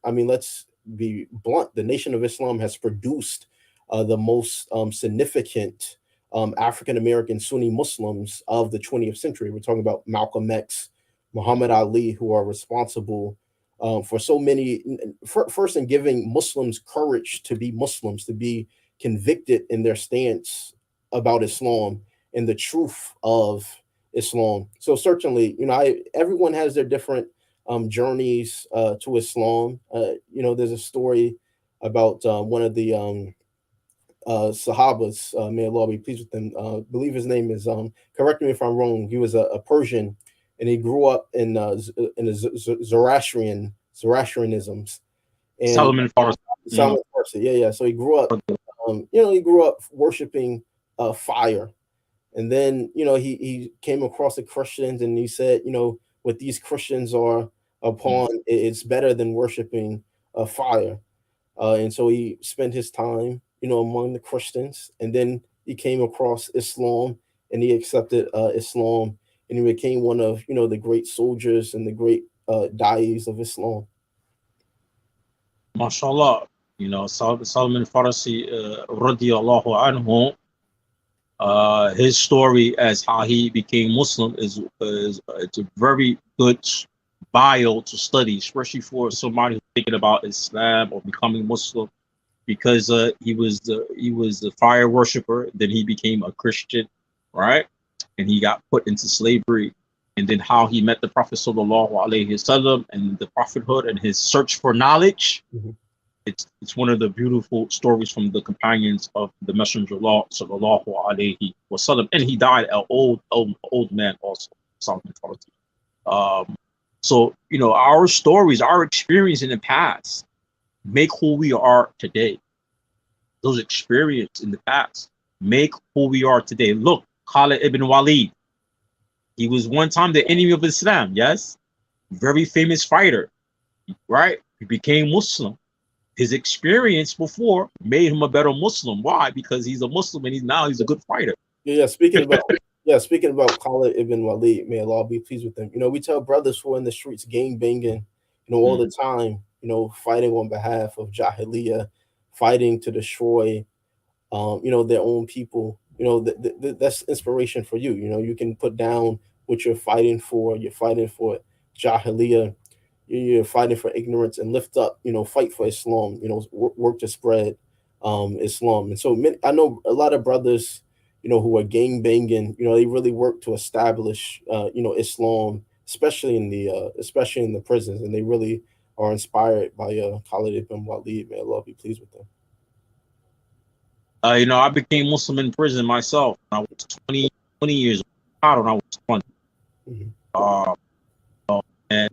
I mean, let's be blunt, the Nation of Islam has produced the most significant African American Sunni Muslims of the 20th century. We're talking about Malcolm X, Muhammad Ali, who are responsible for so many, first in giving Muslims courage to be Muslims, to be convicted in their stance about Islam and the truth of Islam. So certainly, you know, everyone has their different journeys to Islam. You know, there's a story about one of the Sahabas, may Allah be pleased with them. I believe his name is, correct me if I'm wrong, he was a Persian, and he grew up in the Zoroastrianisms. And Solomon Farsi. Solomon Farsi, yeah. So he grew up, you know, he grew up worshiping fire. And then, he came across the Christians and he said, what these Christians are upon, it's better than worshiping a fire. And so he spent his time, among the Christians. And then he came across Islam and he accepted Islam, and he became one of, the great soldiers and the great da'is of Islam. MashaAllah. Salman Farsi, radiallahu anhu, his story as how he became Muslim is it's a very good bio to study, especially for somebody who's thinking about Islam or becoming Muslim, because he was the fire worshiper, then he became a Christian, right? And he got put into slavery, and then how he met the Prophet sallallahu alaihi wasallam and the prophethood and his search for knowledge. Mhm. It's one of the beautiful stories from the companions of the Messenger of Allah sallallahu alaihi wasallam, and he died an old man also. So our stories, our experience in the past, make who we are today. Those experiences in the past make who we are today. Look, Khalid ibn Walid, he was one time the enemy of Islam, yes? Very famous fighter, right? He became Muslim. His experience before made him a better Muslim. Why? Because he's a Muslim and he's a good fighter. Yeah, speaking about Khalid ibn Walid, may Allah be pleased with him. We tell brothers who are in the streets gang banging, all the time, fighting on behalf of Jahiliyyah, fighting to destroy their own people. That's inspiration for you. You can put down what you're fighting for. You're fighting for Jahiliyyah. You're fighting for ignorance, and lift up, fight for Islam, work to spread Islam. And so I know a lot of brothers, who are gang banging, they really work to establish, Islam, especially in the prisons, and they really are inspired by Khalid ibn Walid. May Allah be pleased with them. I became Muslim in prison myself when I was 20 years old. When I was 20. Mm-hmm. And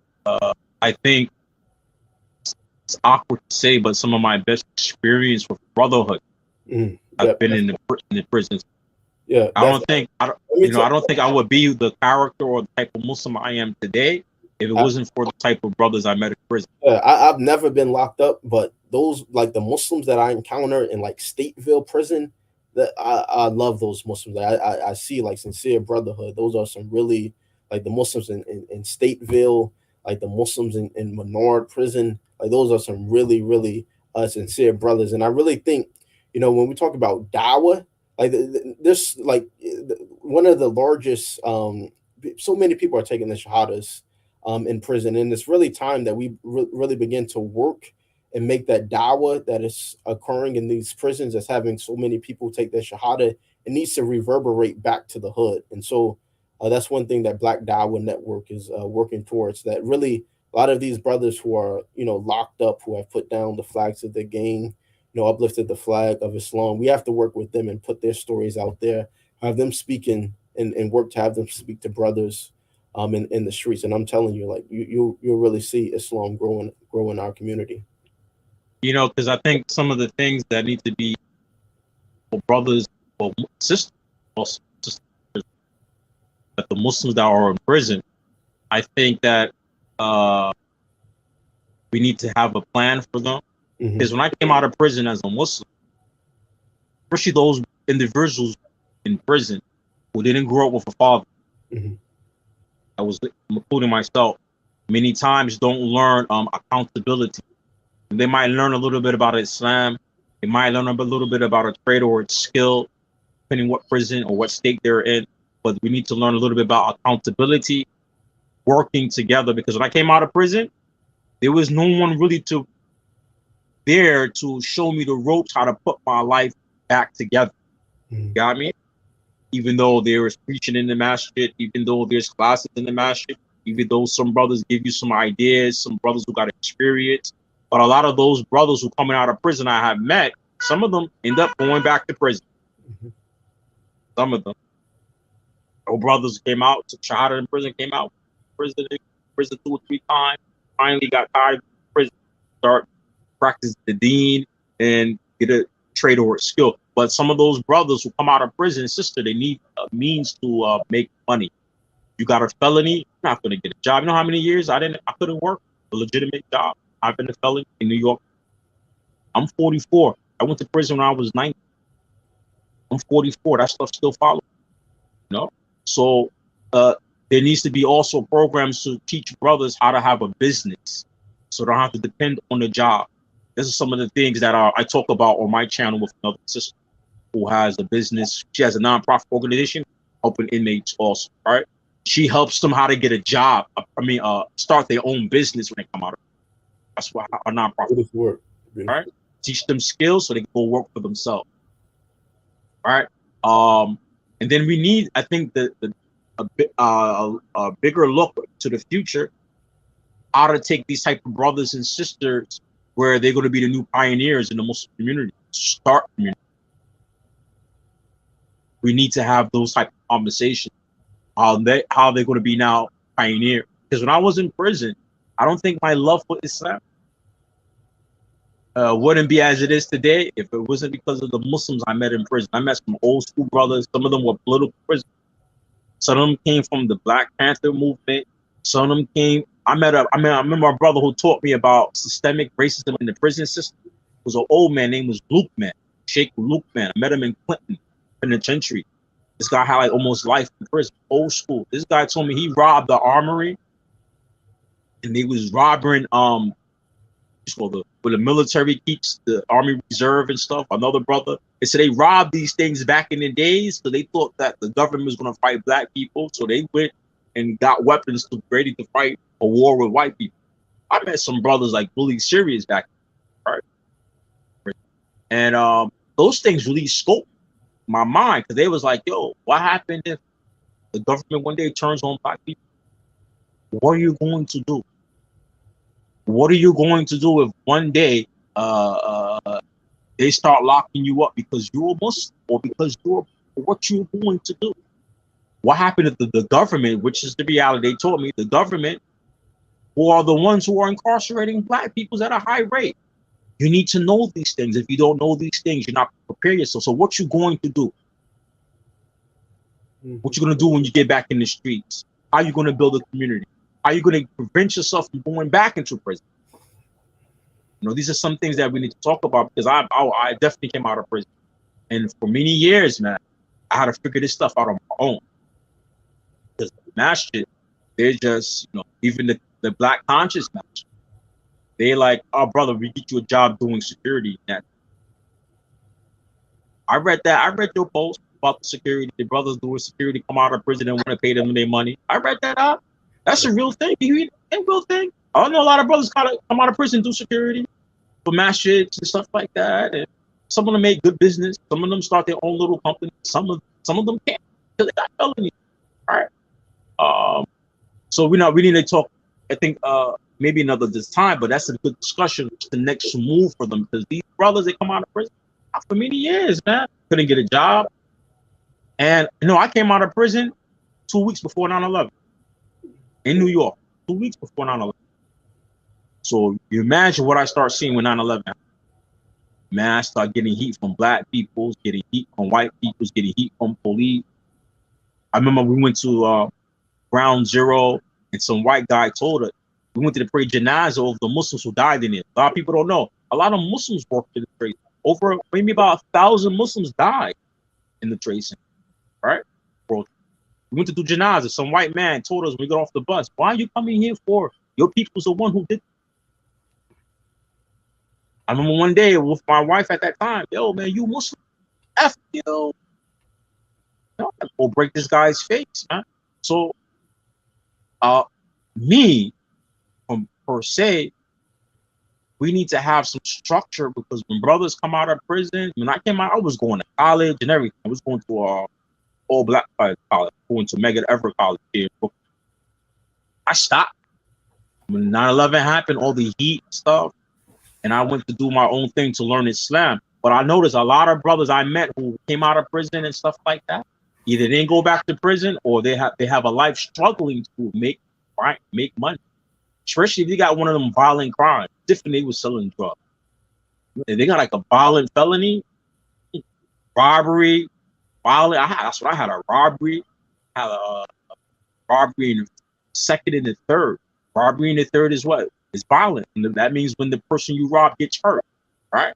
I think it's awkward to say, but some of my best experience with brotherhood I've been in the prisons. Yeah, I don't think I would be the character or the type of Muslim I am today if it wasn't for the type of brothers I met in prison. Yeah, I've never been locked up, but those, like, the Muslims that I encounter in, like, Stateville prison, that I love those Muslims. I see, like, sincere brotherhood. Those are some really, like, the Muslims in Stateville, like the Muslims in Menard prison, like, those are some really, really sincere brothers. And I really think, when we talk about dawah, like, this, like, one of the largest, so many people are taking the shahadas in prison, and it's really time that we really begin to work and make that dawah that is occurring in these prisons, that's having so many people take their shahada, it needs to reverberate back to the hood. And so that's one thing that Black Dawah Network is working towards, that really a lot of these brothers who are, locked up, who have put down the flags of the gang, uplifted the flag of Islam, we have to work with them and put their stories out there, have them speaking, and work to have them speak to brothers in the streets. And I'm telling you, like, you'll really see Islam grow in our community. Because I think some of the things that need to be for brothers or sisters, that the Muslims that are in prison, I think that we need to have a plan for them. Because when I came out of prison as a Muslim, especially those individuals in prison who didn't grow up with a father, I was including myself, many times don't learn accountability. They might learn a little bit about Islam. They might learn a little bit about a trade or a skill, depending what prison or what state they're in. But we need to learn a little bit about accountability, working together. Because when I came out of prison, there was no one really there to show me the ropes, how to put my life back together. You got me? Even though there is preaching in the masjid, even though there's classes in the masjid, even though some brothers give you some ideas, some brothers who got experience, but a lot of those brothers who coming out of prison I have met, some of them end up going back to prison. Some of them. Old brothers came out, took shahada in prison, came out prison 2 or 3 times, finally got tired of prison, start practice the deen and get a trade or skill. But some of those brothers who come out of prison, sister, they need a means to make money. You got a felony, you're not gonna get a job. You know how many years I couldn't work a legitimate job? I've been a felon in New York. I'm 44. I went to prison when I was 19. I'm 44. That stuff still follows. You know, so there needs to be also programs to teach brothers how to have a business, so they don't have to depend on the job. This is some of the things that I talk about on my channel with another sister who has a business. She has a nonprofit organization helping inmates also, right? She helps them how to get a job. Start their own business when they come out of it. That's why a nonprofit work, right? Teach them skills so they can go work for themselves. Right. And then we need, I think, a bigger look to the future, how to take these type of brothers and sisters where they're going to be the new pioneers in the Muslim community, start community. We need to have those type of conversations. How they're going to be now pioneer. Because when I was in prison, I don't think my love for Islam wouldn't be as it is today if it wasn't because of the Muslims I met in prison. I met some old school brothers. Some of them were political prisoners. Some of them came from the Black Panther movement. Some of them came. I remember a brother who taught me about systemic racism in the prison system. It was an old man named Luke Man, Sheikh Luke Man. I met him in Clinton Penitentiary. This guy had like almost life in prison, old school. This guy told me he robbed the armory, and they was robbing where the military keeps the army reserve and stuff. Another brother, they said they robbed these things back in the days, so they thought that the government was going to fight black people, so they went and got weapons to ready to fight a war with white people. I met some brothers like really serious back then, right? And those things really scoped my mind, because they was like, yo, what happened if the government one day turns on black people? What are you going to do? What are you going to do if one day they start locking you up because you're a Muslim or because you're what you're going to do? What happened if the government, which is the reality, they told me, the government, who are the ones who are incarcerating black people at a high rate? You need to know these things. If you don't know these things, you're not preparing yourself. So what you going to do? What you going to do when you get back in the streets? How you going to build a community? How you going to prevent yourself from going back into prison? You know, these are some things that we need to talk about, because I definitely came out of prison. And for many years, man, I had to figure this stuff out on my own. Because the masjid, they're just, you know, even the black conscious masjid, they like, oh, brother, we get you a job doing security. I read your post about the security. The brothers doing security come out of prison and want to pay them their money. I read that out. That's a real thing. You a real thing. I know a lot of brothers come out of prison, do security for masjids and stuff like that. And some of them make good business. Some of them start their own little company. Some of them can't because they got felonies. All right. So we need to talk. I think maybe another time, but that's a good discussion. The next move for them, because these brothers, they come out of prison for many years, man. Couldn't get a job. And you know, I came out of prison 2 weeks before 9/11 in New York. 2 weeks before 9/11. So you imagine what I start seeing when 9/11 happened. Man, I start getting heat from black people, getting heat from white people, getting heat from police. I remember we went to Ground Zero, and some white guy told us, we went to the pray janazah of the Muslims who died in it. A lot of people don't know. A lot of Muslims worked in the trade. Over maybe about 1,000 Muslims died in the trade center. Right? Bro, we went to do janazah. Some white man told us when we got off the bus, why are you coming here for? Your people's the one who did. I remember one day with my wife at that time, yo, man, you Muslim? F you. Go break this guy's face, man. So, me, per se, we need to have some structure, because when brothers come out of prison, when I came out, I was going to college and everything. I was going to all black college, going to Megan Everett College here in Brooklyn. I stopped when 9/11 happened, all the heat stuff, and I went to do my own thing to learn Islam. But I noticed a lot of brothers I met who came out of prison and stuff like that, either they didn't go back to prison or they have a life struggling to make money. Especially if you got one of them violent crimes. Different, they was selling drugs. If they got like a violent felony, robbery, violent. That's what I had, a robbery. I had a robbery in the second and the third. Robbery in the third is what? It's violent. And that means when the person you rob gets hurt, right?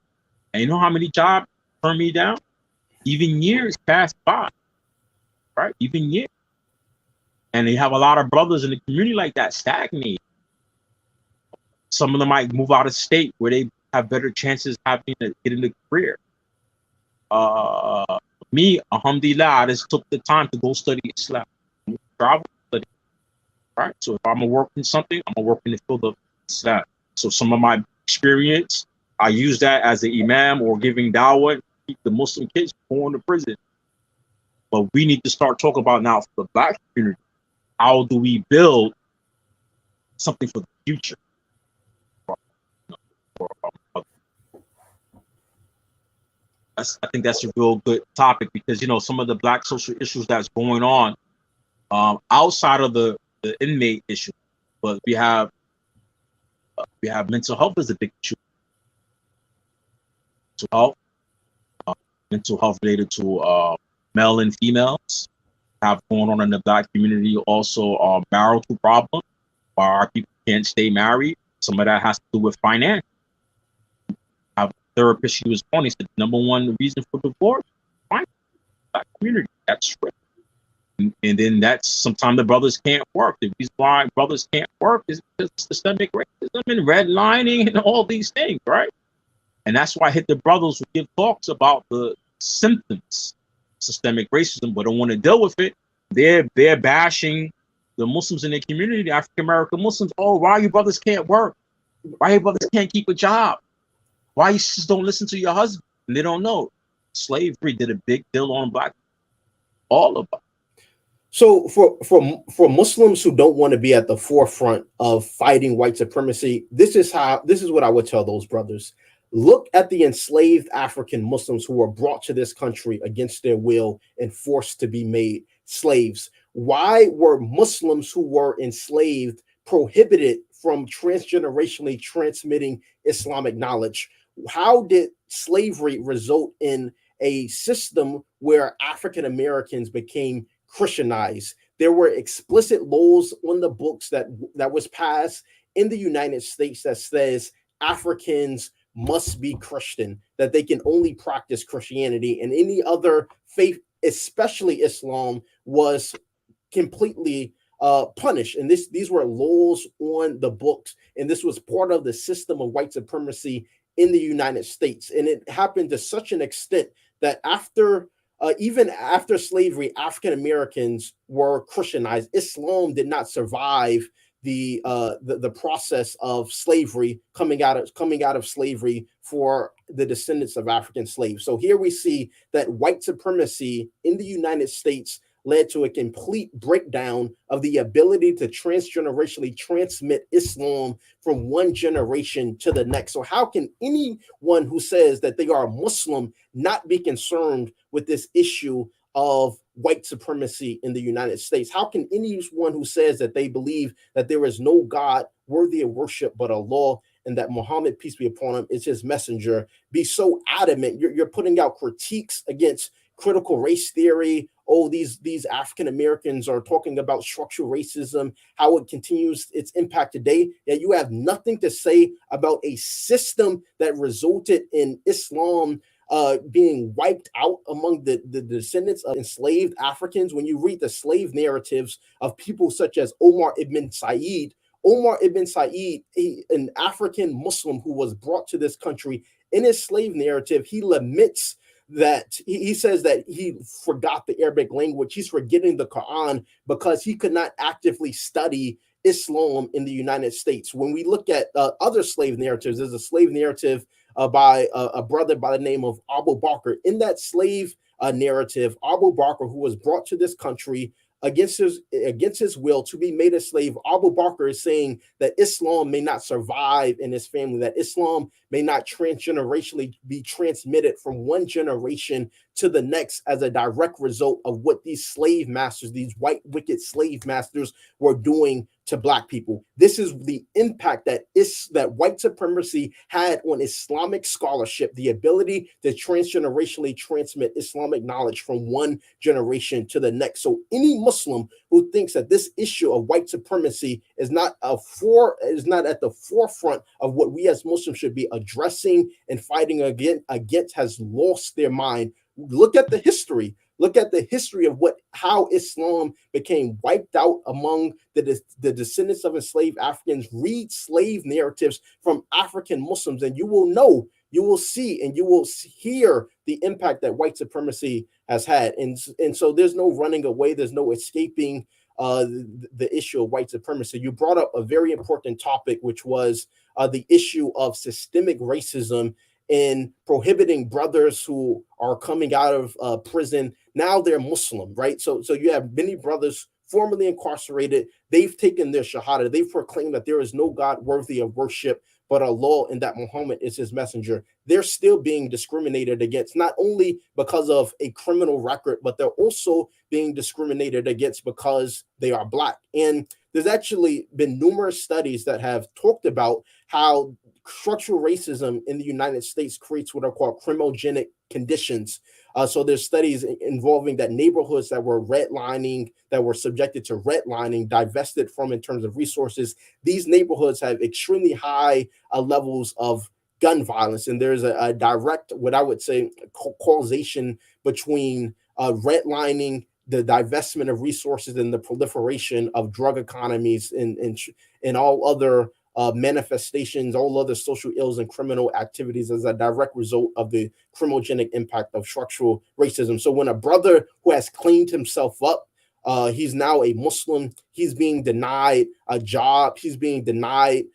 And you know how many jobs turn me down? Even years pass by, right? Even years. And they have a lot of brothers in the community like that stagnate. Some of them might move out of state where they have better chances having to get in the career. Me, alhamdulillah, I just took the time to go study Islam. Travel, study. Right? So if I'm gonna work in something, I'm gonna work in the field of Islam. So some of my experience, I use that as an imam or giving dawah to keep the Muslim kids going to prison. But we need to start talking about now for the Black community. How do we build something for the future? I think that's a real good topic because, you know, some of the Black social issues that's going on outside of the inmate issue, but we have mental health as a big issue. Mental health related to male and females have going on in the Black community. Also, marital problems, why our people can't stay married. Some of that has to do with finance. Our therapist, she was on. He said, number one reason for divorce, finance. Black community. That's right. And then that's sometimes the brothers can't work. The reason why brothers can't work is because of systemic racism and redlining and all these things, right? And that's why I hit the brothers who give talks about the symptoms, systemic racism, but don't want to deal with it. They're bashing the Muslims in their community, the African American Muslims. Oh, why you brothers can't work? Why you brothers can't keep a job? Why you just don't listen to your husband? And they don't know. Slavery did a big deal on Black, all of us. So for Muslims who don't want to be at the forefront of fighting white supremacy, this is what I would tell those brothers. Look at the enslaved African Muslims who were brought to this country against their will and forced to be made slaves. Why were Muslims who were enslaved prohibited from transgenerationally transmitting Islamic knowledge? How did slavery result in a system where African Americans became Christianized? There were explicit laws on the books that was passed in the United States that says Africans must be Christian, that they can only practice Christianity, and any other faith, especially Islam, was completely punished. And these were laws on the books, and this was part of the system of white supremacy in the United States. And it happened to such an extent that even after slavery, African Americans were Christianized. Islam did not survive the process of slavery, coming out of slavery for the descendants of African slaves. So here we see that white supremacy in the United States led to a complete breakdown of the ability to transgenerationally transmit Islam from one generation to the next. So how can anyone who says that they are a Muslim not be concerned with this issue of white supremacy in the United States? How can anyone who says that they believe that there is no God worthy of worship but Allah, and that Muhammad, peace be upon him, is his messenger, be so adamant? You're putting out critiques against critical race theory. Oh, these African Americans are talking about structural racism, how it continues its impact today. Yet you have nothing to say about a system that resulted in Islam being wiped out among the descendants of enslaved Africans. When you read the slave narratives of people such as Omar ibn Said, an African Muslim who was brought to this country, in his slave narrative, he laments that he says that he forgot the Arabic language. He's forgetting the Quran because he could not actively study Islam in the United States. When we look at other slave narratives, there's a slave narrative by a brother by the name of Abu Bakr. In that slave narrative, Abu Bakr, who was brought to this country against his will to be made a slave, Abu Bakr is saying that Islam may not survive in his family, that Islam may not transgenerationally be transmitted from one generation to the next as a direct result of what these slave masters, these white wicked slave masters, were doing to black people. This is the impact that white supremacy had on Islamic scholarship, the ability to transgenerationally transmit Islamic knowledge from one generation to the next. So any Muslim who thinks that this issue of white supremacy is not at the forefront of what we as Muslims should be addressing and fighting against has lost their mind. Look at the history. Look at the history of how Islam became wiped out among the descendants of enslaved Africans. Read slave narratives from African Muslims, and you will know, you will see, and you will hear the impact that white supremacy has had. And so there's no running away. There's no escaping the issue of white supremacy. You brought up a very important topic, which was the issue of systemic racism in prohibiting brothers who are coming out of prison. Now they're Muslim, right? So you have many brothers formerly incarcerated. They've taken their shahada. They've proclaimed that there is no God worthy of worship but Allah, and that Muhammad is his messenger. They're still being discriminated against, not only because of a criminal record, but they're also being discriminated against because they are black. And there's actually been numerous studies that have talked about how structural racism in the United States creates what are called crimogenic conditions. So there's studies involving that neighborhoods that were redlining, that were subjected to redlining, divested from in terms of resources. These neighborhoods have extremely high levels of gun violence. And there's a direct, what I would say, causation between redlining, the divestment of resources, and the proliferation of drug economies and all other manifestations, all other social ills and criminal activities as a direct result of the crimogenic impact of structural racism. So when a brother who has cleaned himself up, he's now a Muslim, he's being denied a job, he's being denied,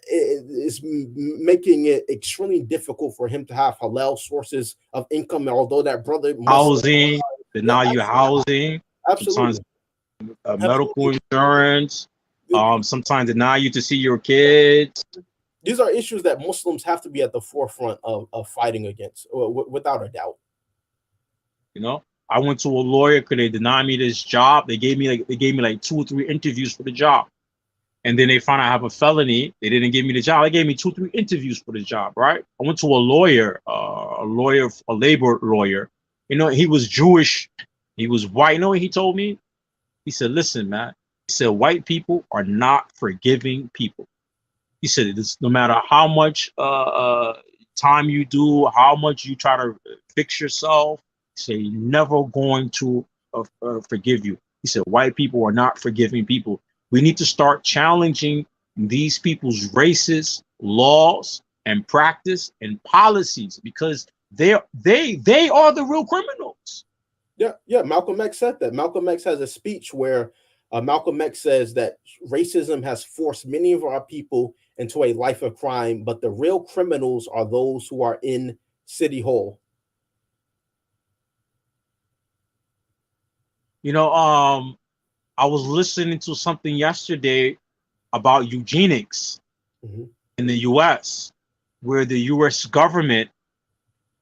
it's making it extremely difficult for him to have halal sources of income. Although that brother housing, deny you housing, absolutely, sometimes medical insurance. Sometimes deny you to see your kids. These are issues that Muslims have to be at the forefront of fighting against, without a doubt. You know, I went to a lawyer because they denied me this job. They gave me like 2 or 3 interviews for the job, and then they found out I have a felony. They didn't give me the job. They gave me 2 or 3 interviews for the job. Right? I went to a lawyer, a labor lawyer. You know, he was Jewish, he was white. You know what he told me? He said, "Listen, man." He said, white people are not forgiving people. He said, no matter how much time you do, how much you try to fix yourself, he said, you're never going to forgive you. He said, white people are not forgiving people. We need to start challenging these people's racist laws and practice and policies, because they are the real criminals. Yeah. Malcolm X said that. Malcolm X has a speech where Malcolm X says that racism has forced many of our people into a life of crime, but the real criminals are those who are in City Hall. You know, I was listening to something yesterday about eugenics in the U.S., where the U.S. government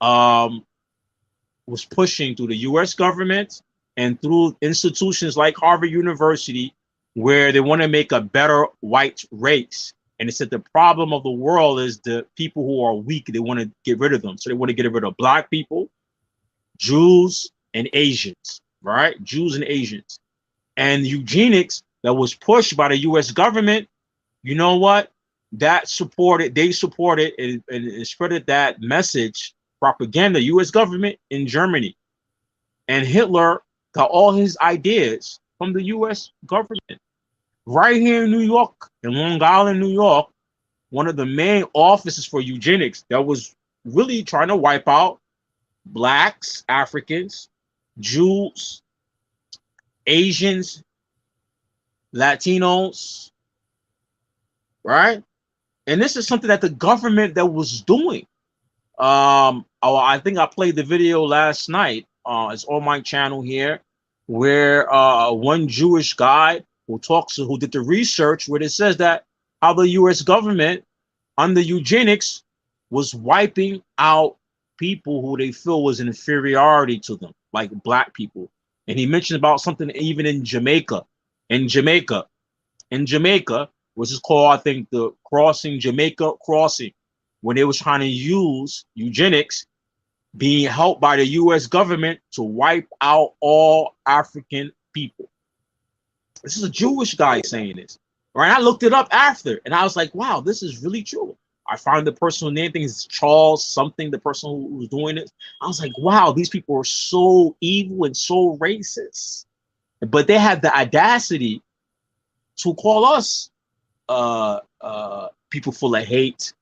was pushing through the U.S. government and through institutions like Harvard University, where they want to make a better white race. And they said the problem of the world is the people who are weak, they want to get rid of them. So they want to get rid of black people, Jews, and Asians, right? Jews and Asians. And eugenics that was pushed by the US government, you know what? They supported and spreaded that message, propaganda, US government in Germany. And Hitler got all his ideas from the US government. Right here in New York, in Long Island, New York, one of the main offices for eugenics that was really trying to wipe out blacks, Africans, Jews, Asians, Latinos, right? And this is something that the government that was doing. I think I played the video last night. It's on my channel here, where one Jewish guy who did the research, where it says that how the U.S. government under eugenics was wiping out people who they feel was an inferiority to them, like black people. And he mentioned about something even in Jamaica. In Jamaica, which is called, I think, the Jamaica crossing, when they was trying to use eugenics, being helped by the U.S. government to wipe out all African people. This is a Jewish guy saying this, right? I looked it up after, and I was like, wow, this is really true. I found the personal name, I think it's Charles something, the person who was doing it. I was like, wow, these people are so evil and so racist. But they had the audacity to call us people full of hate.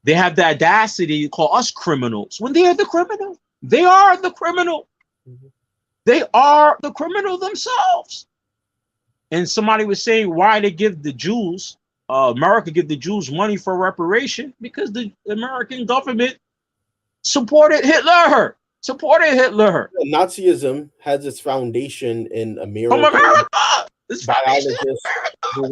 They have the audacity to call us criminals when they are the criminal. They are the criminal. Mm-hmm. They are the criminal themselves. And somebody was saying why they give the Jews, America give the Jews money for reparation, because the American government supported Hitler. Nazism has its foundation in From America. Biologists who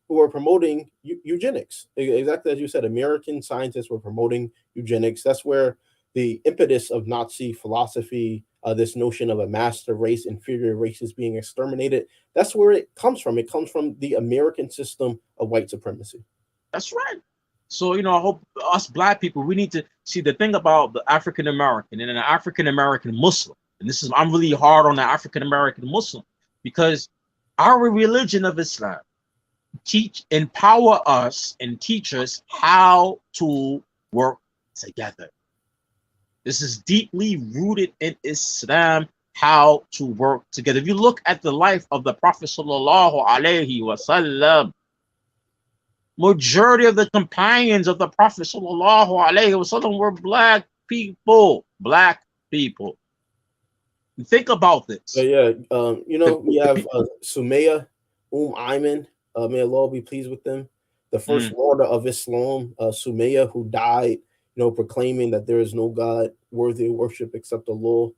were promoting eugenics. Exactly as you said, American scientists were promoting eugenics. That's where the impetus of Nazi philosophy, this notion of a master race, inferior races being exterminated, that's where it comes from. It comes from the American system of white supremacy. That's right. So, I hope us black people, we need to see the thing about the African American and an African American Muslim. And I'm really hard on the African American Muslim, because our religion of Islam empower us and teach us how to work together. This is deeply rooted in Islam, how to work together. If you look at the life of the Prophet sallallahu alaihi wasallam, majority of the companions of the Prophet sallallahu alaihi wasallam were black people. Think about this. We have Sumaya, Ayman, may Allah be pleased with them, the first order of Islam, Sumaya, who died, proclaiming that there is no God worthy of worship except Allah,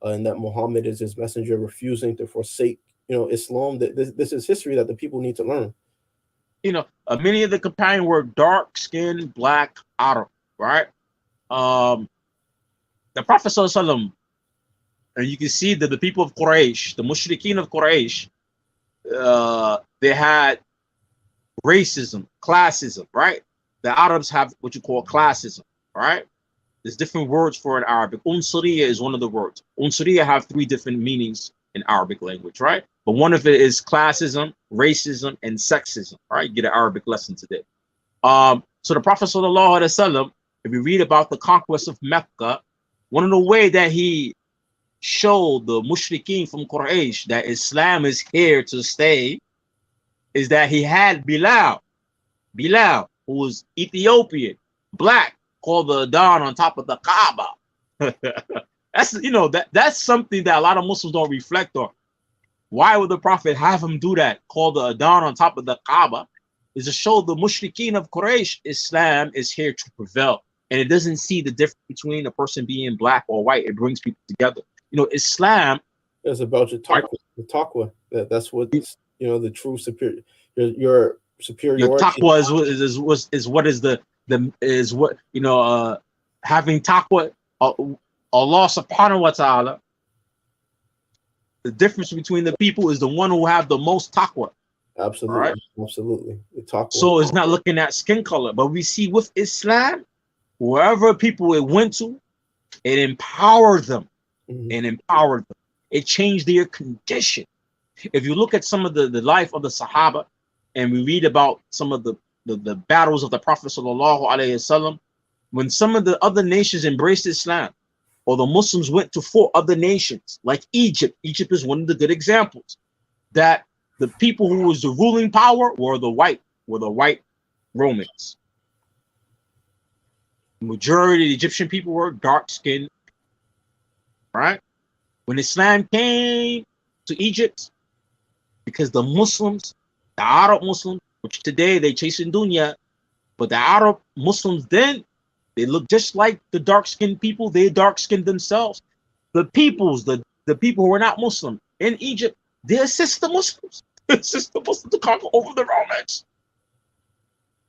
and that Muhammad is his messenger, refusing to forsake, Islam. This is history that the people need to learn. Many of the companions were dark-skinned black Arab, right? The Prophet sallallahu alaihi wasallam, and you can see that the people of Quraysh, the mushrikeen of Quraysh, they had racism, classism, right? The Arabs have what you call classism, right? There's different words for it in Arabic. Unsuriya is one of the words. Unsuriya have 3 different meanings in Arabic language, right? But one of it is classism, racism, and sexism, right? You get an Arabic lesson today. So the Prophet sallallahu alaihi wasallam, if you read about the conquest of Mecca, one of the way that he showed the mushrikeen from Quraysh that Islam is here to stay is that he had Bilal, who was Ethiopian, black, called the Adhan on top of the Kaaba. That's something that a lot of Muslims don't reflect on. Why would the Prophet have him do that? Call the Adhan on top of the Kaaba, is to show the mushrikeen of Quraysh Islam is here to prevail. And it doesn't see the difference between a person being black or white. It brings people together. Islam is about your taqwa. The taqwa. That's what the true superior. Your superiority. Your taqwa having taqwa. Allah subhanahu wa ta'ala. The difference between the people is the one who have the most taqwa. Absolutely, right? Absolutely. So it's not looking at skin color, but we see with Islam, wherever people it went to, it empowered them. It changed their condition. If you look at some of the life of the Sahaba, and we read about some of the battles of the Prophet sallallahu alaihi wasallam, when some of the other nations embraced Islam, or the Muslims went to 4 other nations, like Egypt. Egypt is one of the good examples, that the people who was the ruling power were the white Romans. The majority of the Egyptian people were dark-skinned, right? When Islam came to Egypt, because the Muslims, the Arab Muslims, which today they chasing dunya, but the Arab Muslims then, they look just like the dark-skinned people. They dark-skinned themselves. The people who are not Muslim in Egypt, they assist the Muslims. Assist the Muslims to conquer over the Romans.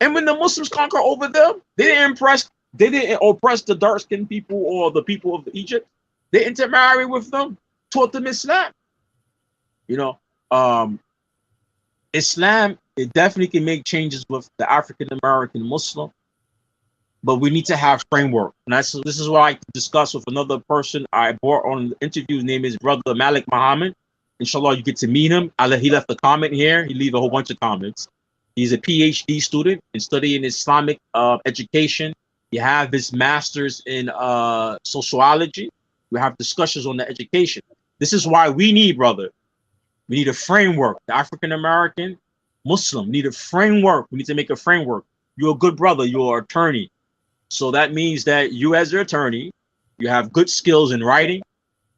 And when the Muslims conquer over them, they didn't impress They didn't oppress the dark-skinned people or the people of Egypt. They intermarried with them, taught them Islam. You know, Islam, it definitely can make changes with the African American Muslim, but we need to have framework. And this is what I discuss with another person I brought on the interview. His name is Brother Malik Muhammad. Inshallah, you get to meet him. He left a comment here. He leave a whole bunch of comments. He's a PhD student in studying Islamic education. He have his master's in sociology. We have discussions on the education. This is why we need, brother. We need a framework. The African American Muslim need a framework. We need to make a framework. You're a good brother. You're an attorney. So that means that you, as an attorney, you have good skills in writing.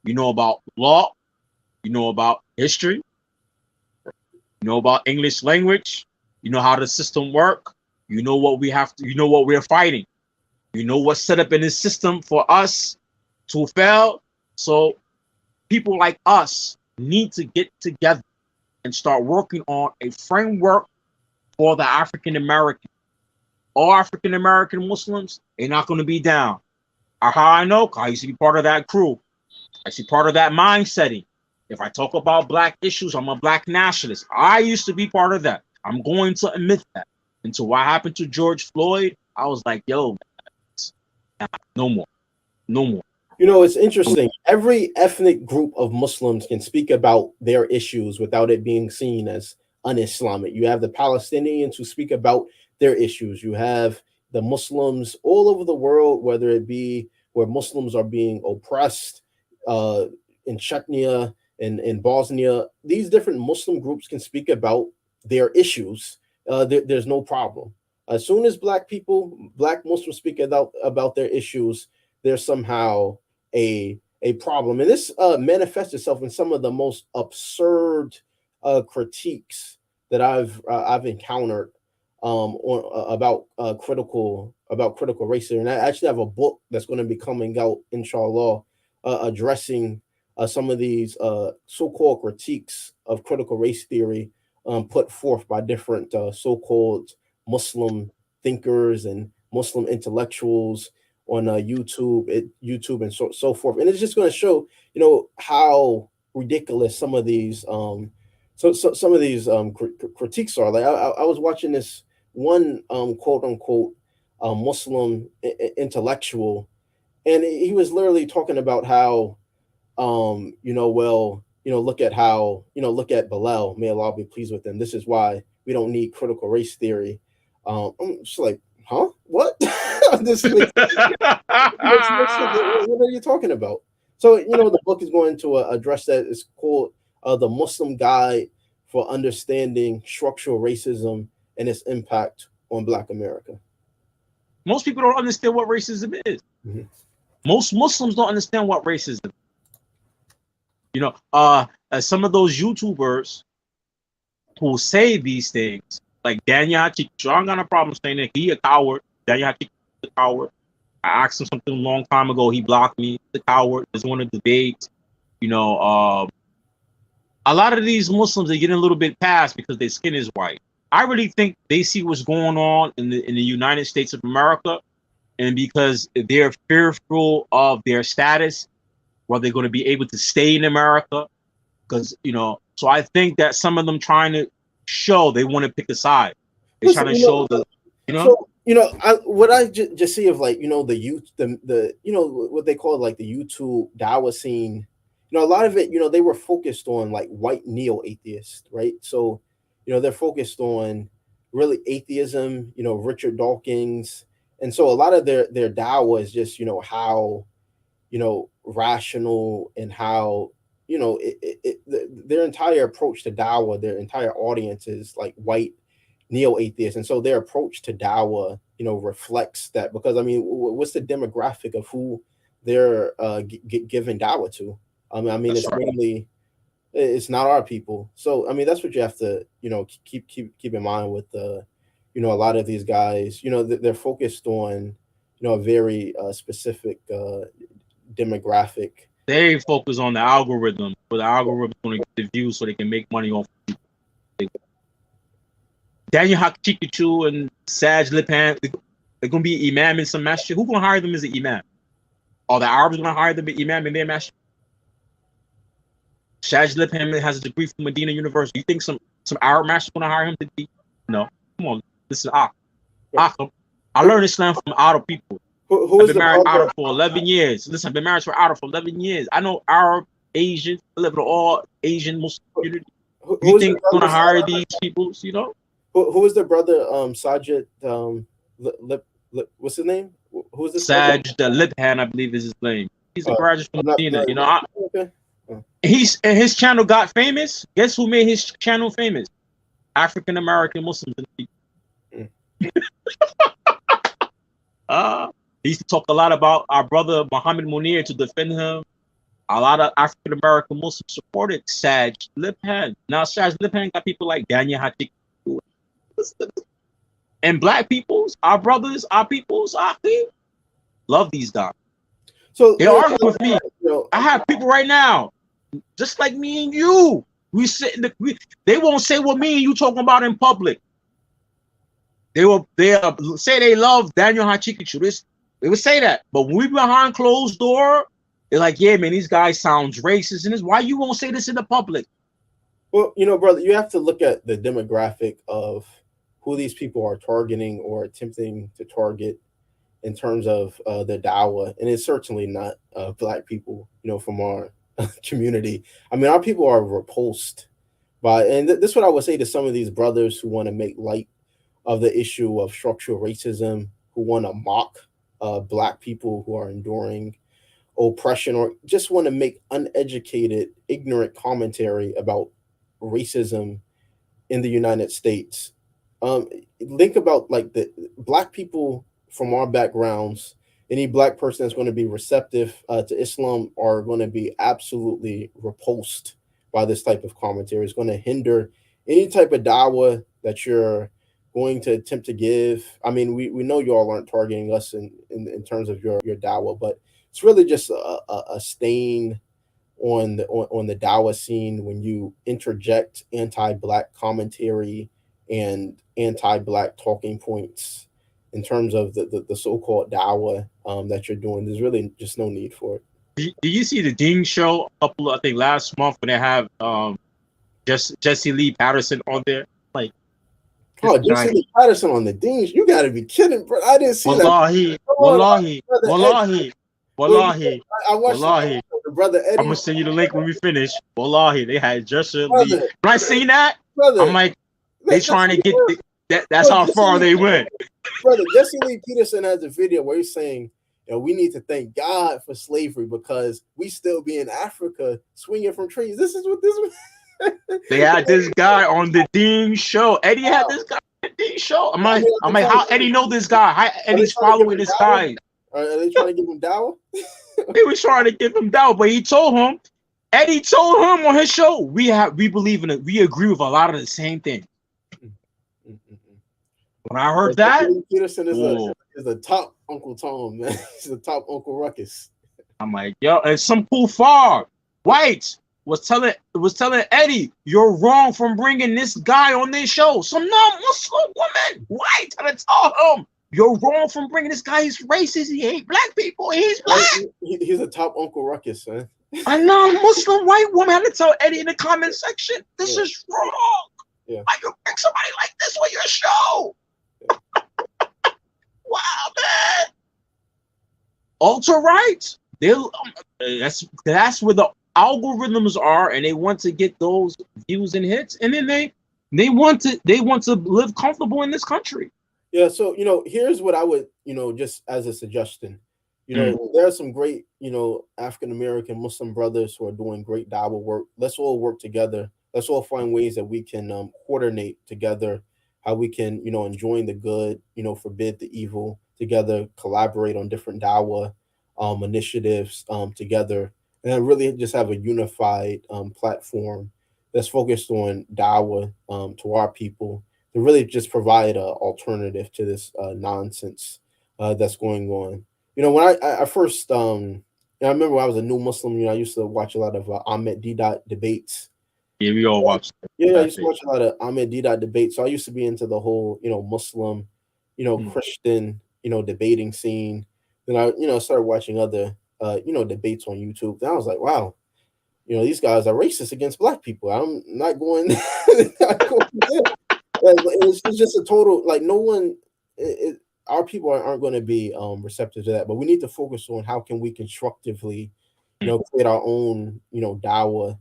You know about law. You know about history. You know about English language. You know how the system works. You know what we have to. You know what we're fighting. You know what's set up in this system for us to fail. So people like us need to get together and start working on a framework for the African American. All African American Muslims are not going to be down. How I know? I used to be part of that crew. I see part of that mindsetting. If I talk about black issues, I'm a black nationalist. I used to be part of that. I'm going to admit that. Until what happened to George Floyd, I was like, yo, no more. No more. You know, it's interesting. Every ethnic group of Muslims can speak about their issues without it being seen as un-Islamic. You have the Palestinians who speak about their issues. You have the Muslims all over the world, whether it be where Muslims are being oppressed in Chechnya, in Bosnia. These different Muslim groups can speak about their issues. There's no problem. As soon as black Muslims speak about their issues, there's somehow a problem. And this manifests itself in some of the most absurd critiques that I've encountered about critical race theory. And I actually have a book that's going to be coming out, inshallah, addressing some of these so-called critiques of critical race theory put forth by different so-called Muslim thinkers and Muslim intellectuals on YouTube and so forth. And it's just going to show, you know, how ridiculous some of these critiques are. Like I was watching this one quote unquote Muslim intellectual, and he was literally talking about how look at Bilal, may Allah be pleased with him. This is why we don't need critical race theory. I'm just like, huh? What? This makes no sense. What are you talking about? So, the book is going to address that. It's called The Muslim Guide for Understanding Structural Racism and Its Impact on Black America. Most people don't understand what racism is. Mm-hmm. Most Muslims don't understand what racism is. Some of those YouTubers who say these things, like Daniel Hakeem, I ain't got no problem saying that he a coward. Daniel Hakeem is a coward. I asked him something a long time ago. He blocked me. He's a coward. Doesn't want to debate. A lot of these Muslims, they get a little bit past because their skin is white. I really think they see what's going on in the United States of America, and because they're fearful of their status, whether they're going to be able to stay in America, because so I think that some of them trying to show they want to pick a side. They're trying to show So what I just see of the youth, the what they call like the YouTube Dawa scene. A lot of it, they were focused on like white neo-atheists, right? So, they're focused on really atheism, Richard Dawkins. And so a lot of their Dawa is just, how, rational and how, their entire approach to Dawa, their entire audience is like white neo-atheists. And so their approach to Dawa, reflects that, because what's the demographic of who they're giving Dawa to? It's mainly, it's not our people. So that's what you have to keep in mind with a lot of these guys. They're focused on a very specific demographic. They focus on the algorithm, for the algorithm to get the views so they can make money off people. Daniel Hakikichu and Saj Lipan, They're gonna be imam in some masjid. Who gonna hire them as an imam? Are the Arabs gonna hire them as imam in their masjid? Shaj Lipham has a degree from Medina University. You think some Arab masjid gonna hire him to be? No. Come on, this is Akham. I learned Islam from Arab people. Who I've is been the married brother? Arab for 11 years. Listen, I've been married for Arab for 11 years. I know Arab, Asian, I live in all Asian Muslim community. Who You is the think they're brother? gonna hire these people? You know? Who is the brother? Sajid. What's his name? Who is this brother? Saj the Libhan, I believe is his name. He's a graduate from I'm not Medina. familiar You know, with him. Okay. his channel got famous. Guess who made his channel famous? African American Muslims. Mm. He used to talk a lot about our brother Muhammad Munir to defend him. A lot of African American Muslims supported Saj Lipham. Now Saj Lipham got people like Daniel Hatik. And black peoples, our brothers, our peoples, love these guys. So They argue with me. I have people right now, just like me and you. We sit in they won't say what me and you talking about in public. They say they love Daniel Hachikichu. They would say that, but when we behind closed door, they're like, yeah, man, these guys sounds racist, and this why you won't say this in the public. Well, brother, you have to look at the demographic of who these people are targeting or attempting to target in terms of the dawah, and it's certainly not black people, from our community. I mean, our people are repulsed by, and this is what I would say to some of these brothers who want to make light of the issue of structural racism, who want to mock black people who are enduring oppression, or just want to make uneducated, ignorant commentary about racism in the United States. Think about like the black people from our backgrounds. Any black person that's going to be receptive to Islam are going to be absolutely repulsed by this type of commentary. It's going to hinder any type of dawah that you're going to attempt to give. I mean, we know you all aren't targeting us in terms of your dawah, but it's really just a stain on the dawah scene when you interject anti-black commentary and anti-black talking points in terms of the so-called dawah that you're doing. There's really just no need for it. Did you see the Ding show I think last month when they have Jesse Lee Patterson on there? Like, oh, Jesse Lee Patterson on the Ding? You got to be kidding, bro! I didn't see Wallahi, that. Wallahi, Wallahi, Wallahi, I watched Wallahi. the brother Eddie. I'm gonna send you the link when we finish. Wallahi, they had Jesse Lee. When I seen that, I'm like, they trying to get that's how far they went. Brother, Jesse Lee Peterson has a video where he's saying, we need to thank God for slavery because we still be in Africa swinging from trees. This is what this was. They had this guy on the Ding show. Eddie had this guy on the Ding show. I'm like, how Eddie know this guy? How Eddie's following this guy? Are they trying to give him dawah? They was trying to give him dawah, but Eddie told him on his show, we believe in it. We agree with a lot of the same things. When I heard that, Peterson is the top Uncle Tom, man. He's the top Uncle Ruckus. I'm like, yo, and some kuffar white was telling Eddie, you're wrong from bringing this guy on this show. Some non-Muslim woman white trying to tell him, you're wrong from bringing this guy. He's racist. He hate black people. He's black. He's a top Uncle Ruckus, man. A non-Muslim white woman had to tell Eddie in the comment section, this is wrong. Yeah. Why you bring somebody like this on your show? Wow, man. Alt-right. That's where the algorithms are, and they want to get those views and hits, and then they want to live comfortable in this country. Yeah, so here's what I would, just as a suggestion. There are some great, African American Muslim brothers who are doing great dawah work. Let's all work together. Let's all find ways that we can coordinate together, how we can, enjoin the good, forbid the evil together, collaborate on different dawah initiatives together, and really just have a unified platform that's focused on dawah to our people, to really just provide an alternative to this nonsense that's going on. When I first, I remember when I was a new Muslim, I used to watch a lot of Ahmed Deedat debates. Yeah, we all watched. Yeah, I used to watch a lot of Ahmed Deedat debates. So I used to be into the whole, Muslim, Christian, debating scene. Then I, started watching other, debates on YouTube. And I was like, wow, these guys are racist against black people. I'm not going, not going there. It's just a total, like, no one, our people aren't going to be receptive to that, but we need to focus on how can we constructively, create our own, dawah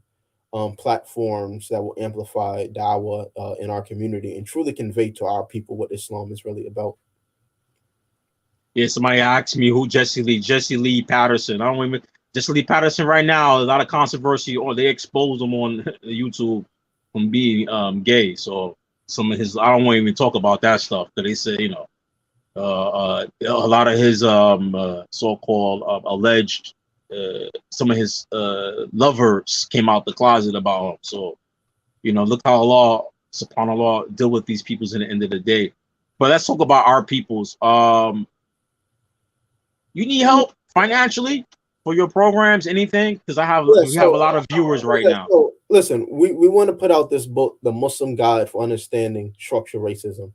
platforms that will amplify dawah in our community and truly convey to our people what Islam is really about. Yeah, somebody asked me who Jesse Lee Patterson. I don't even Jesse Lee Patterson right now. A lot of controversy, or they expose him on YouTube from being gay. So some of his, I don't want to even talk about that stuff because they say a lot of his so-called alleged some of his lovers came out the closet about him. So look how Allah subhanAllah deal with these peoples in the end of the day. But let's talk about our peoples. You need help financially for your programs, anything? Because we have a lot of viewers right now. So listen, we want to put out this book, The Muslim Guide for Understanding Structural Racism.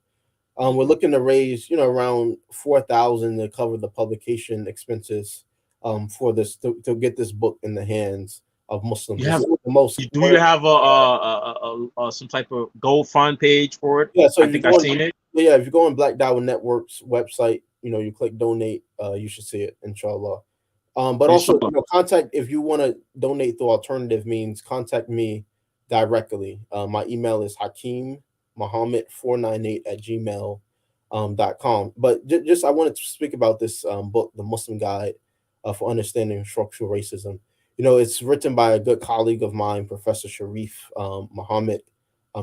We're looking to raise, around $4,000 to cover the publication expenses for this to get this book in the hands of Muslims. Do you have some type of GoFund page for it? Yeah, so I think I've seen it. Yeah, if you go on Black Dawah Network's website, you click donate, you should see it, inshallah. But also, contact, if you want to donate through alternative means, contact me directly. My email is hakeemmuhammad498@gmail.com. But just I wanted to speak about this book, The Muslim Guide for Understanding Structural Racism. It's written by a good colleague of mine, Professor Sharif Muhammad.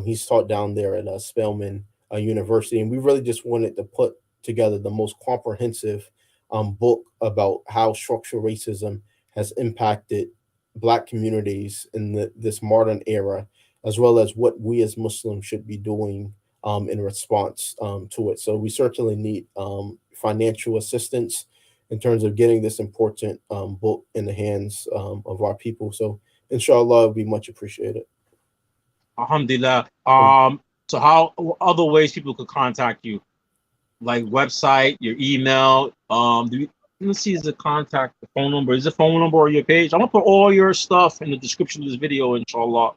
He's taught down there at Spelman University, and we really just wanted to put together the most comprehensive book about how structural racism has impacted Black communities in this modern era, as well as what we as Muslims should be doing in response to it. So we certainly need financial assistance in terms of getting this important book in the hands of our people. So inshallah, it would be much appreciated. Alhamdulillah. So how other ways people could contact you? Like website, your email. Let's see, is the contact, the phone number? Is the phone number or your page? I'm gonna put all your stuff in the description of this video, inshallah.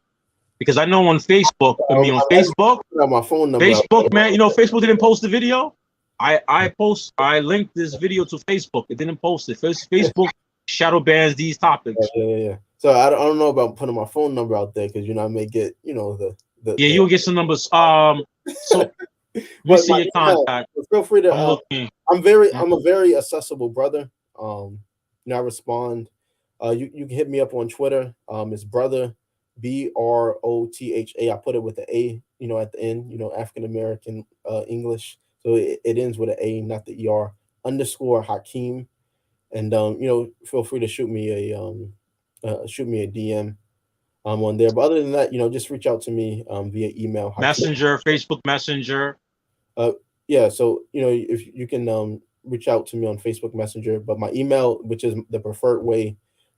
Because I know on Facebook, my phone number. Facebook, man, Facebook didn't post the video. I linked this video to Facebook. It didn't post it. Facebook shadow bans these topics. Yeah. So I don't know about putting my phone number out there because I may get you'll get some numbers. So you see your contact. Feel free to. I'm a very accessible brother. I respond. You can hit me up on Twitter. It's brother BROTHA. I put it with the A, at the end. African American English. So it ends with an A, not the ER. _ Hakeem. And feel free to shoot me a DM on there. But other than that, just reach out to me via email, Messenger, Facebook Messenger. Yeah, so if you can reach out to me on Facebook Messenger, but my email, which is the preferred way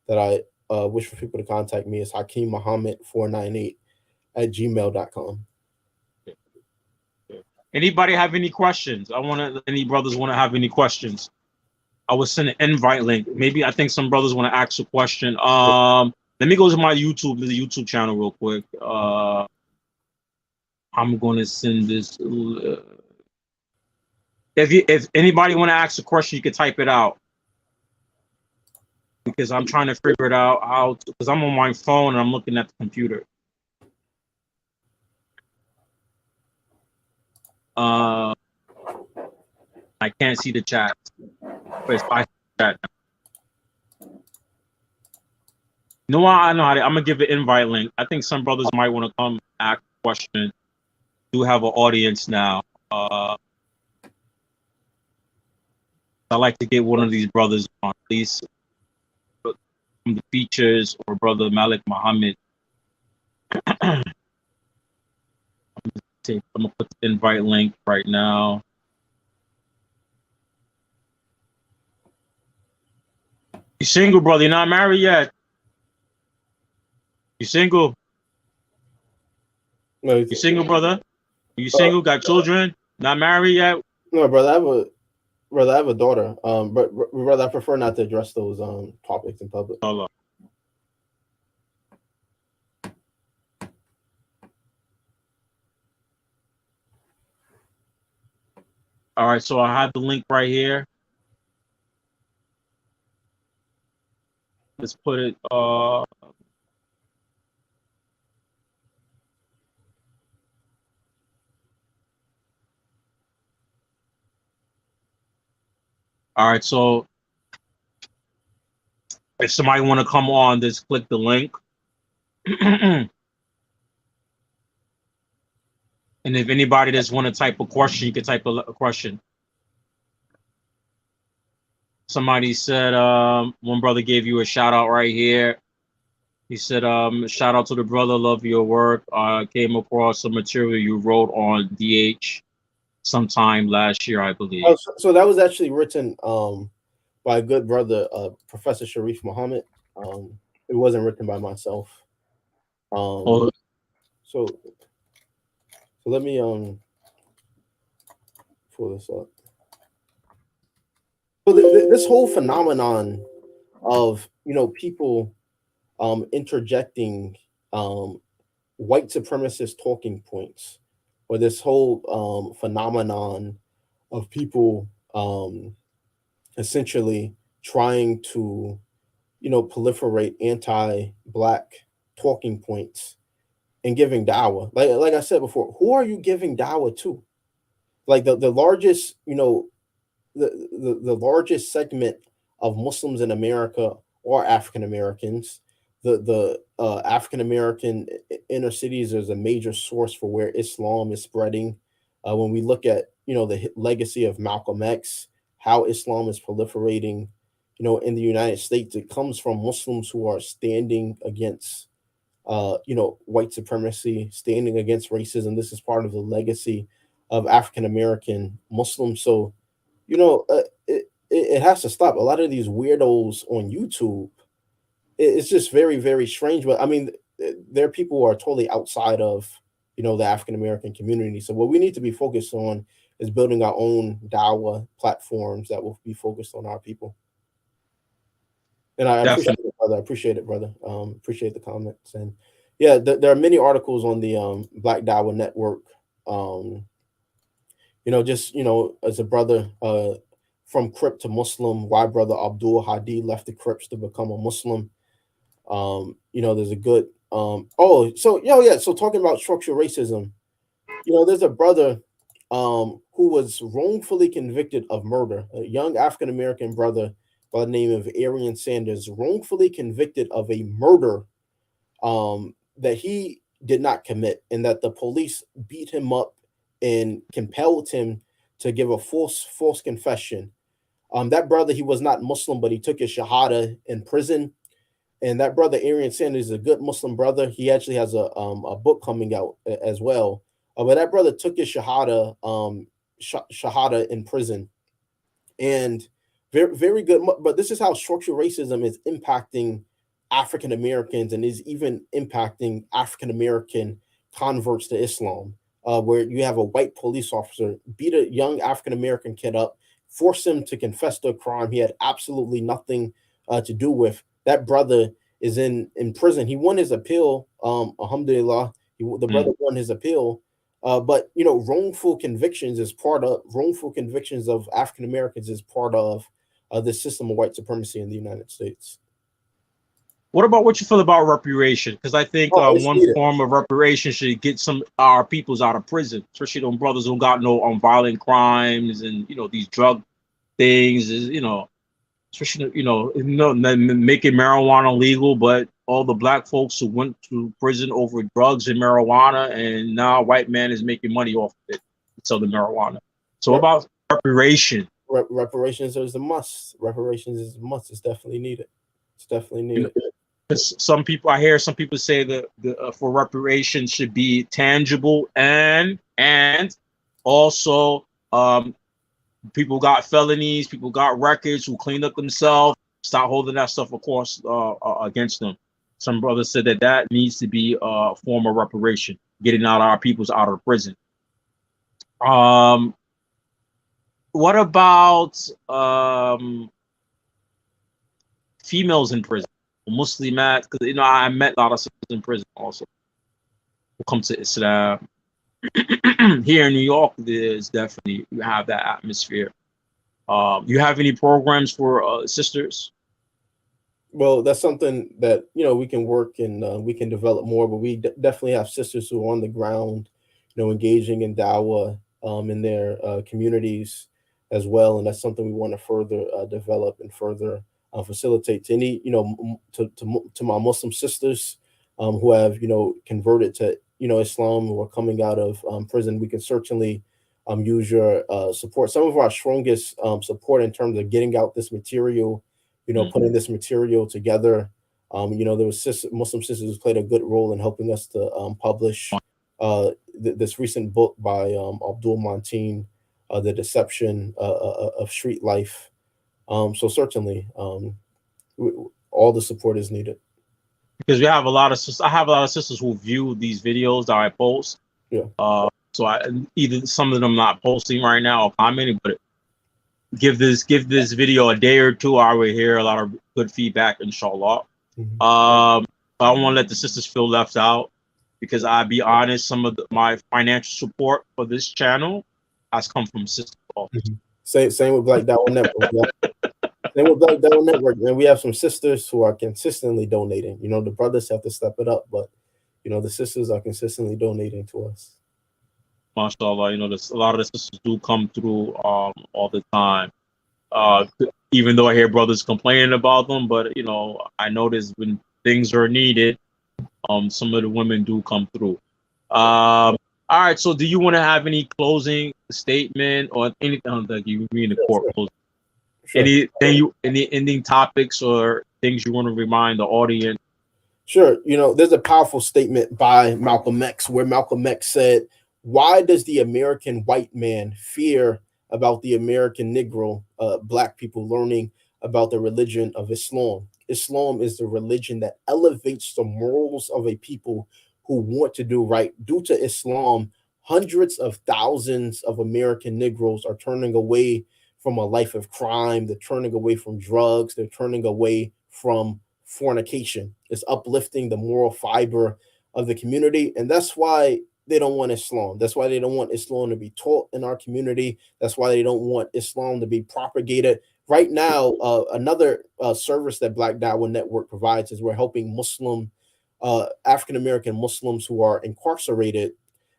that I wish for people to contact me, is hakeemmuhammad498@gmail.com. Anybody have any questions? Any brothers want to have any questions? I will send an invite link. Maybe I think some brothers want to ask a question. Let me go to my the YouTube channel real quick. I'm going to send this. If anybody want to ask a question, you can type it out. Because I'm trying to figure it out how, because I'm on my phone and I'm looking at the computer. I can't see the chat. But it's by chat. You know what? I know how I'm gonna give an invite link. I think some brothers might want to come ask a question. Do have an audience now. I like to get one of these brothers on, at least from the features, or brother Malik Muhammad. I'm gonna put the invite link right now. You single, brother? You're not married yet? You single? No, you single, brother? You single? Got children? Not married yet? No, brother. I have a Brother, I have a daughter. But brother, I prefer not to address those topics in public. All right, so I have the link right here. Let's put it. All right, so if somebody want to come on, just click the link. And if anybody just want to type a question, you can type a question. Somebody said, one brother gave you a shout out right here. He said, shout out to the brother, love your work. Came across some material you wrote on DH sometime last year, I believe. Oh, so that was actually written by a good brother, Professor Sharif Muhammad. It wasn't written by myself. So let me pull this up. So this whole phenomenon of people interjecting white supremacist talking points, or this whole phenomenon of people essentially trying to proliferate anti-black talking points and giving dawah. Like I said before, who are you giving dawah to? Like the largest, the largest segment of Muslims in America are African Americans. The African American inner cities is a major source for where Islam is spreading. When we look at the legacy of Malcolm X, how Islam is proliferating, in the United States, it comes from Muslims who are standing against white supremacy, standing against racism. This is part of the legacy of African American Muslims. So, it has to stop. A lot of these weirdos on YouTube, it's just very, very strange. But I mean, there are people who are totally outside of the African American community. So what we need to be focused on is building our own dawah platforms that will be focused on our people. And I appreciate it, brother. I appreciate it, brother. Appreciate the comments. And yeah, there are many articles on the Black Dawah Network. Just as a brother from Crip to Muslim, why brother Abdul Hadi left the Crips to become a Muslim. There's a good so talking about structural racism, there's a brother who was wrongfully convicted of murder, a young African American brother by the name of Arian Sanders, wrongfully convicted of a murder that he did not commit, and that the police beat him up and compelled him to give a false confession. That brother, he was not Muslim, but he took his shahada in prison. And that brother, Arian Sanders, is a good Muslim brother. He actually has a book coming out as well. But that brother took his shahada in prison, and very, very good. But this is how structural racism is impacting African Americans and is even impacting African American converts to Islam, where you have a white police officer beat a young African American kid up, force him to confess to a crime he had absolutely nothing to do with. That brother is in prison. He won his appeal. Alhamdulillah, the brother won his appeal. But wrongful convictions of African Americans is part of the system of white supremacy in the United States. What about what you feel about reparation? Because I think one form of reparation should get some our peoples out of prison, especially those brothers who got no violent crimes and these drug things. Especially making marijuana legal, but all the black folks who went to prison over drugs and marijuana, and now a white man is making money off of it, selling marijuana. So about reparation. Reparations is a must. Reparations is a must. It's definitely needed. It's definitely needed. I hear some people say that for reparations should be tangible and also people got felonies, people got records who cleaned up themselves, start holding that stuff, of course, against them. Some brothers said that needs to be a form of reparation, getting our peoples out of prison. what about females in prison, Muslimat? Because I met a lot of sisters in prison also who come to Islam. Here in New York, there's definitely you have that atmosphere. You have any programs for sisters? Well, that's something that we can work and we can develop more. But we definitely have sisters who are on the ground, engaging in dawah in their communities as well, and that's something we want to further develop and further facilitate to any to my Muslim sisters who have converted to Islam, who are coming out of prison. We can certainly use your support. Some of our strongest support in terms of getting out this material, putting this material together. There was Muslim sisters who played a good role in helping us to publish this recent book by Abdul Mateen, The Deception of Street Life. So certainly, all the support is needed. Because we have a lot of I have a lot of sisters who view these videos that I post. Yeah. So either some of them not posting right now or commenting, but give this video a day or two. I will hear a lot of good feedback, inshallah. Mm-hmm. I don't want to let the sisters feel left out, because I'll be honest, some of my financial support for this channel has come from sisters. Mm-hmm. Same with Black Dawah Network. Same with Black Dawah Network, and we have some sisters who are consistently donating. The brothers have to step it up, but the sisters are consistently donating to us. MashaAllah, a lot of the sisters do come through all the time. Even though I hear brothers complaining about them, but I notice when things are needed, some of the women do come through. All right, so do you want to have any closing statement or anything that you mean the court closing? Sure. Any ending topics or things you want to remind the audience? Sure. There's a powerful statement by Malcolm X where Malcolm X said, "Why does the American white man fear about the American Negro, Black people learning about the religion of Islam? Islam is the religion that elevates the morals of a people who want to do right. Due to Islam, hundreds of thousands of American Negroes are turning away from a life of crime. They're turning away from drugs. They're turning away from fornication. It's uplifting the moral fiber of the community. And that's why they don't want Islam. That's why they don't want Islam to be taught in our community. That's why they don't want Islam to be propagated. Right now, another service that Black Dawah Network provides is we're helping African-American Muslims who are incarcerated.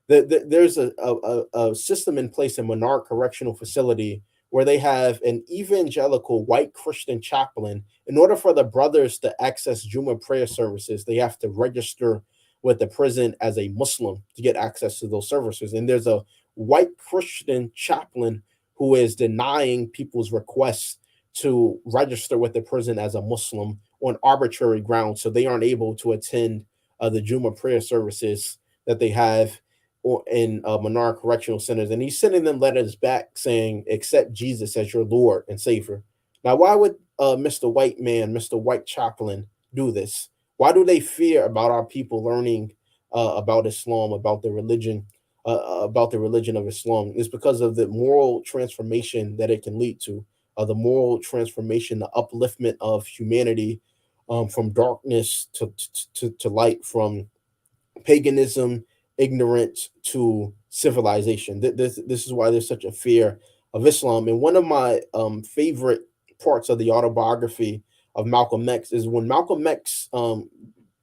There's a system in place in Menard Correctional Facility where they have an evangelical white Christian chaplain. In order for the brothers to access Jummah prayer services, they have to register with the prison as a Muslim to get access to those services. And there's a white Christian chaplain who is denying people's requests to register with the prison as a Muslim on arbitrary grounds, so they aren't able to attend the Jummah prayer services that they have in Menard Correctional Centers. And he's sending them letters back saying, accept Jesus as your Lord and Savior. Now, why would Mr. White man, Mr. White chaplain do this? Why do they fear about our people learning about Islam, about the religion of Islam? It's because of the moral transformation that it can lead to, the moral transformation, the upliftment of humanity from darkness to light, from paganism, ignorance to civilization. This is why there's such a fear of Islam. And one of my favorite parts of the autobiography of Malcolm X is when Malcolm X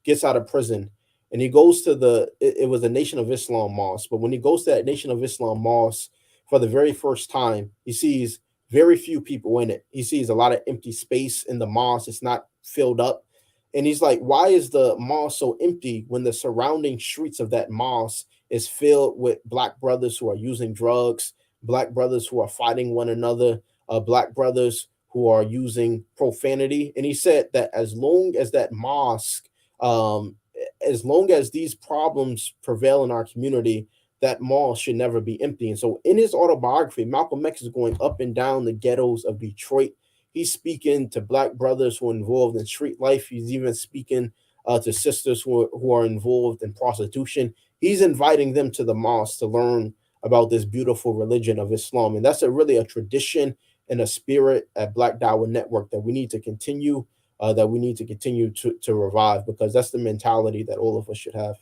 gets out of prison and he goes to it was a Nation of Islam mosque, but when he goes to that Nation of Islam mosque for the very first time, he sees very few people in it. He sees a lot of empty space in the mosque. It's not filled up. And he's like, why is the mosque so empty when the surrounding streets of that mosque is filled with Black brothers who are using drugs, Black brothers who are fighting one another, Black brothers who are using profanity? And he said that as long as that mosque, as long as these problems prevail in our community, that mosque should never be empty. And so in his autobiography, Malcolm X is going up and down the ghettos of Detroit. He's speaking to Black brothers who are involved in street life. He's even speaking to sisters who are involved in prostitution. He's inviting them to the mosque to learn about this beautiful religion of Islam. And that's really a tradition and a spirit at Black Dawah Network that we need to continue, to revive, because that's the mentality that all of us should have.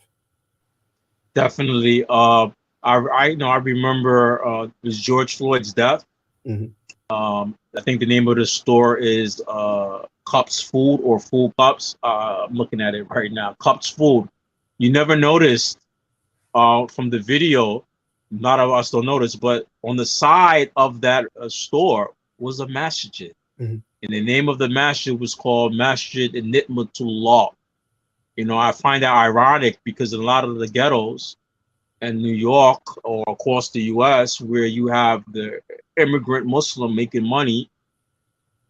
Definitely. I know I remember it was George Floyd's death. Mhm. I think the name of the store is Cups Food or Food Cups. I'm looking at it right now. Cups Food. You never noticed from the video, not of us don't notice, but on the side of that store was a masjid. Mhm. And the name of the masjid was called Masjid Nitmatullah. You know, I find that ironic because in a lot of the ghettos in New York or across the US, where you have the immigrant Muslim making money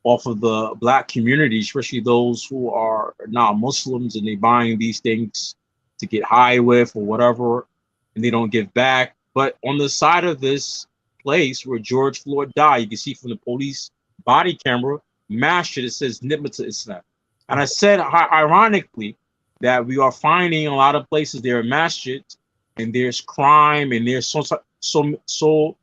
off of the black community, especially those who are not Muslims and they buying these things to get high with or whatever, and they don't give back. But on the side of this place where George Floyd died, you can see from the police body camera, masjid, it says Nidmat to Islam. And I said, ironically, that we are finding a lot of places there are masjids and there's crime and there's so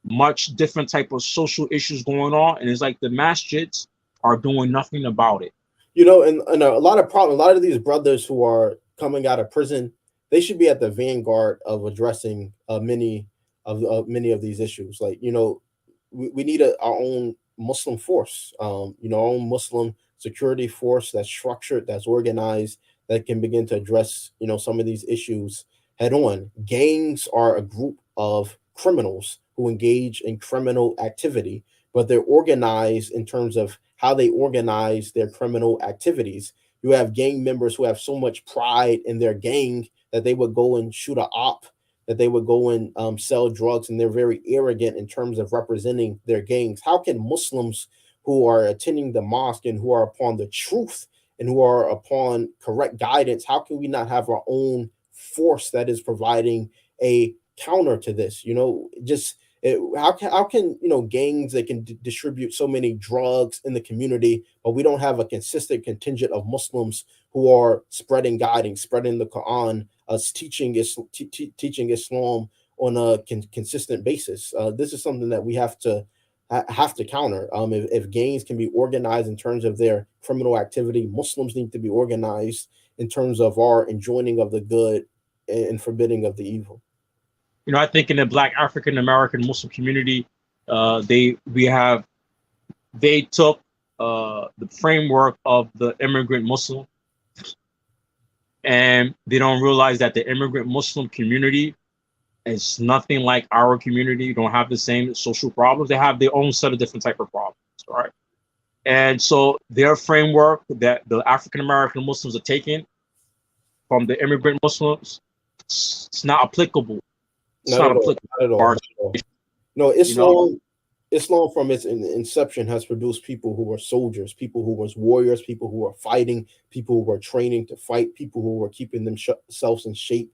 much different type of social issues going on, and it's like the masjids are doing nothing about it. You know, and a lot of these brothers who are coming out of prison, they should be at the vanguard of addressing many of these issues. Like, you know, we need our own Muslim force, you know, our own Muslim security force that's structured, that's organized, that can begin to address, you know, some of these issues head on. Gangs are a group of criminals who engage in criminal activity, but they're organized in terms of how they organize their criminal activities. You have gang members who have so much pride in their gang that they would go and shoot a op, that they would go and sell drugs, and they're very arrogant in terms of representing their gangs. How can Muslims who are attending the mosque and who are upon the truth and who are upon correct guidance, how can we not have our own force that is providing a counter to this? You know, just how can you know, gangs, they can distribute so many drugs in the community, but we don't have a consistent contingent of Muslims who are spreading guiding, spreading the Quran, teaching Islam on a consistent basis. This is something that we have to counter. If gangs can be organized in terms of their criminal activity, Muslims need to be organized in terms of our enjoining of the good and forbidding of the evil. You know, I think in the Black African American Muslim community, they took the framework of the immigrant Muslim, and they don't realize that the immigrant Muslim community is nothing like our community. Don't have the same social problems. They have their own set of different type of problems, right? And so their framework that the African American Muslims are taking from the immigrant Muslims, it's not applicable. It's not applicable. Not at all. Not at all. No, Islam from its inception has produced people who were soldiers, people who were warriors, people who were fighting, people who were training to fight, people who were keeping themselves in shape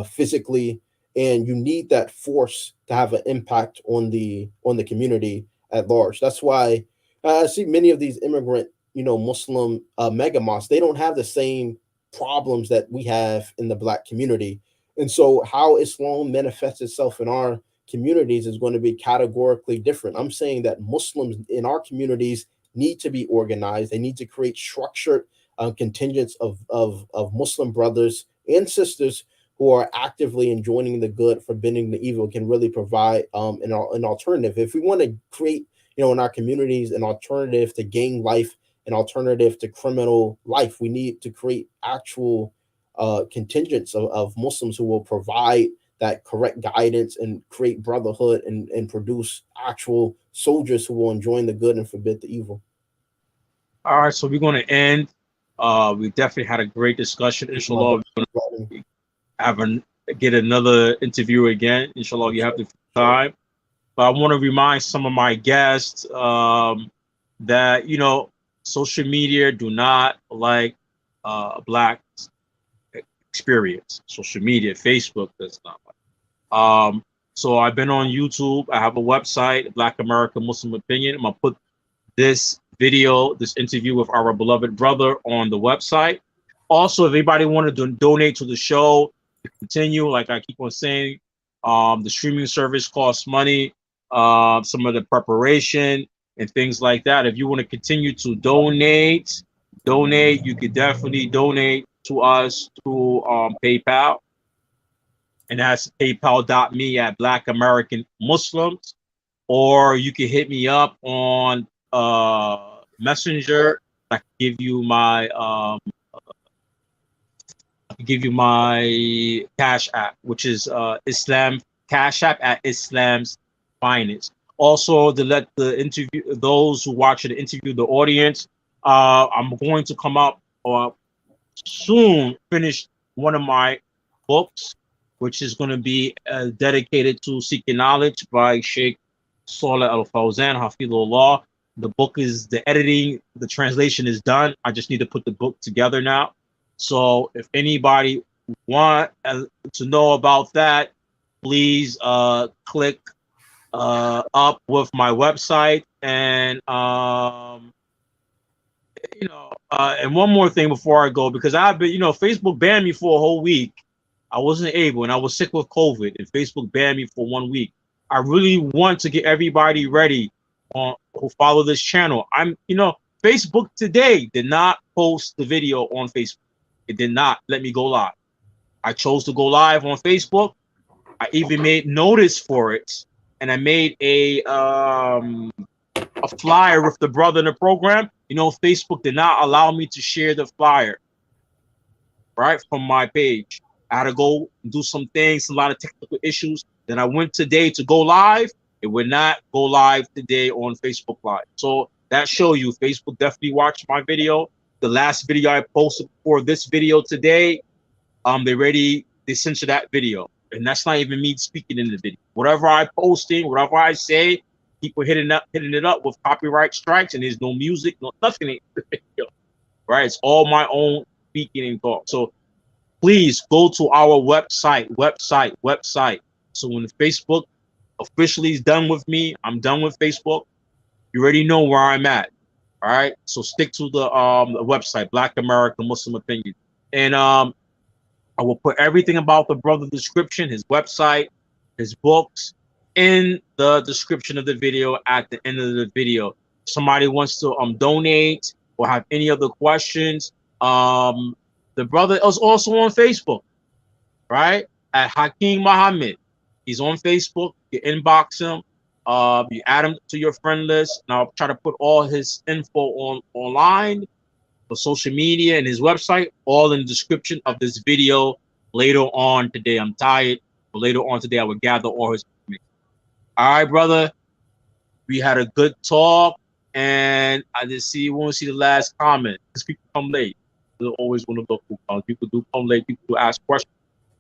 physically. And you need that force to have an impact on the community at large. That's why I see many of these immigrant, you know, Muslim mega mosques. They don't have the same problems that we have in the Black community. And so how Islam manifests itself in our communities is going to be categorically different. I'm saying that Muslims in our communities need to be organized. They need to create structured contingents of Muslim brothers and sisters who are actively enjoining the good, forbidding the evil, can really provide an alternative. If we want to create, you know, in our communities, an alternative to gang life, an alternative to criminal life, we need to create actual contingents of Muslims who will provide that correct guidance and create brotherhood and produce actual soldiers who will enjoin the good and forbid the evil. All right, so we're going to end. We definitely had a great discussion. Inshallah, we're going to get another interview again. Inshallah, you have the time. But I want to remind some of my guests that, you know, social media do not like Black experience. Social media, Facebook does not like. So I've been on YouTube. I have a website, Black American Muslim Opinion. I'm gonna put this video, this interview with our beloved brother on the website. Also, if anybody wanted to donate to the show, to continue, like I keep on saying, The streaming service costs money. Some of the preparation and things like that. If you want to continue to donate, you could definitely donate to us through PayPal, and that's paypal.me at Black American Muslims, or you can hit me up on Messenger. I can give you my Cash App, which is Islam Cash App at Islam's Finest. Also, to let the interview those who watch the interview, the audience, I'm going to come up soon, finish one of my books, which is going to be dedicated to seeking knowledge by Sheikh Saleh Al Fawzan, Hafidullah. The book is the editing, the translation is done. I just need to put the book together now. So if anybody want to know about that, please click up with my website. And and one more thing before I go, because I've been, Facebook banned me for a whole week. I wasn't able, and I was sick with COVID, and Facebook banned me for 1 week. I really want to get everybody ready who follow this channel. Facebook today did not post the video on Facebook. It did not let me go live. I chose to go live on Facebook. I even made notice for it, and I made a flyer with the brother in the program. Facebook did not allow me to share the flyer, right, from my page. I had to go and do some things, a lot of technical issues. Then I went today to go live. It would not go live today on Facebook Live. So that show you Facebook definitely watched my video. The last video I posted for this video today, they censored that video. And that's not even me speaking in the video. Whatever I posting, whatever I say, people hitting it up with copyright strikes, and there's no music, nothing in the video. Right? It's all my own speaking and talk. So please go to our website. So when Facebook officially is done with me, I'm done with Facebook. You already know where I'm at. All right. So stick to the website, Black American Muslim Opinion. And I will put everything about the brother description, his website, his books, in the description of the video at the end of the video. If somebody wants to donate or have any other questions, the brother is also on Facebook, right? At Hakeem Muhammad. He's on Facebook. You inbox him. You add him to your friend list. And I'll try to put all his info online, for social media, and his website, all in the description of this video later on today. I'm tired, but later on today I will gather all his information. All right, brother. We had a good talk, and I just want to see the last comment, because people come late. They always want to look for people do come late. People do ask questions.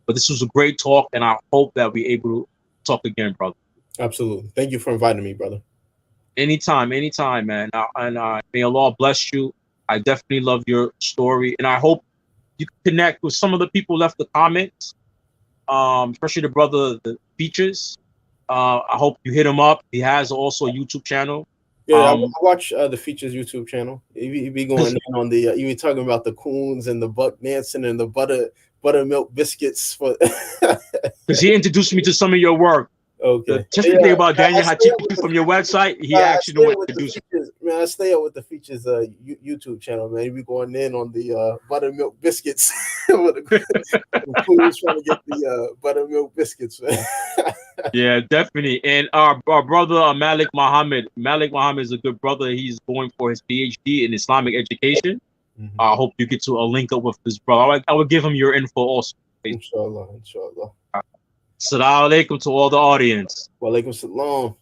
But this was a great talk, and I hope that we're able to talk again, brother. Absolutely. Thank you for inviting me, brother. Anytime, man. And may Allah bless you. I definitely love your story, and I hope you can connect with some of the people who left the comments, especially the brother, the Features. I hope you hit him up. He has also a YouTube channel. Yeah, I watch the Features YouTube channel. You be going in on the. You be talking about the coons and the Buck Manson and the buttermilk biscuits for. Because he introduced me to some of your work. Okay. The typical thing about Daniel Hatipi from your website, he actually know what to do. Man, I stay up with the Features YouTube channel, man. You be going in on the buttermilk biscuits. the coons trying to get the buttermilk biscuits, man. Yeah, definitely. And our brother Malik Muhammad. Malik Muhammad is a good brother. He's going for his PhD in Islamic education. Mm-hmm. I hope you get to link up with this brother. I would give him your info also. Inshallah. Assalamu alaikum to all the audience. Wa alaikum salam.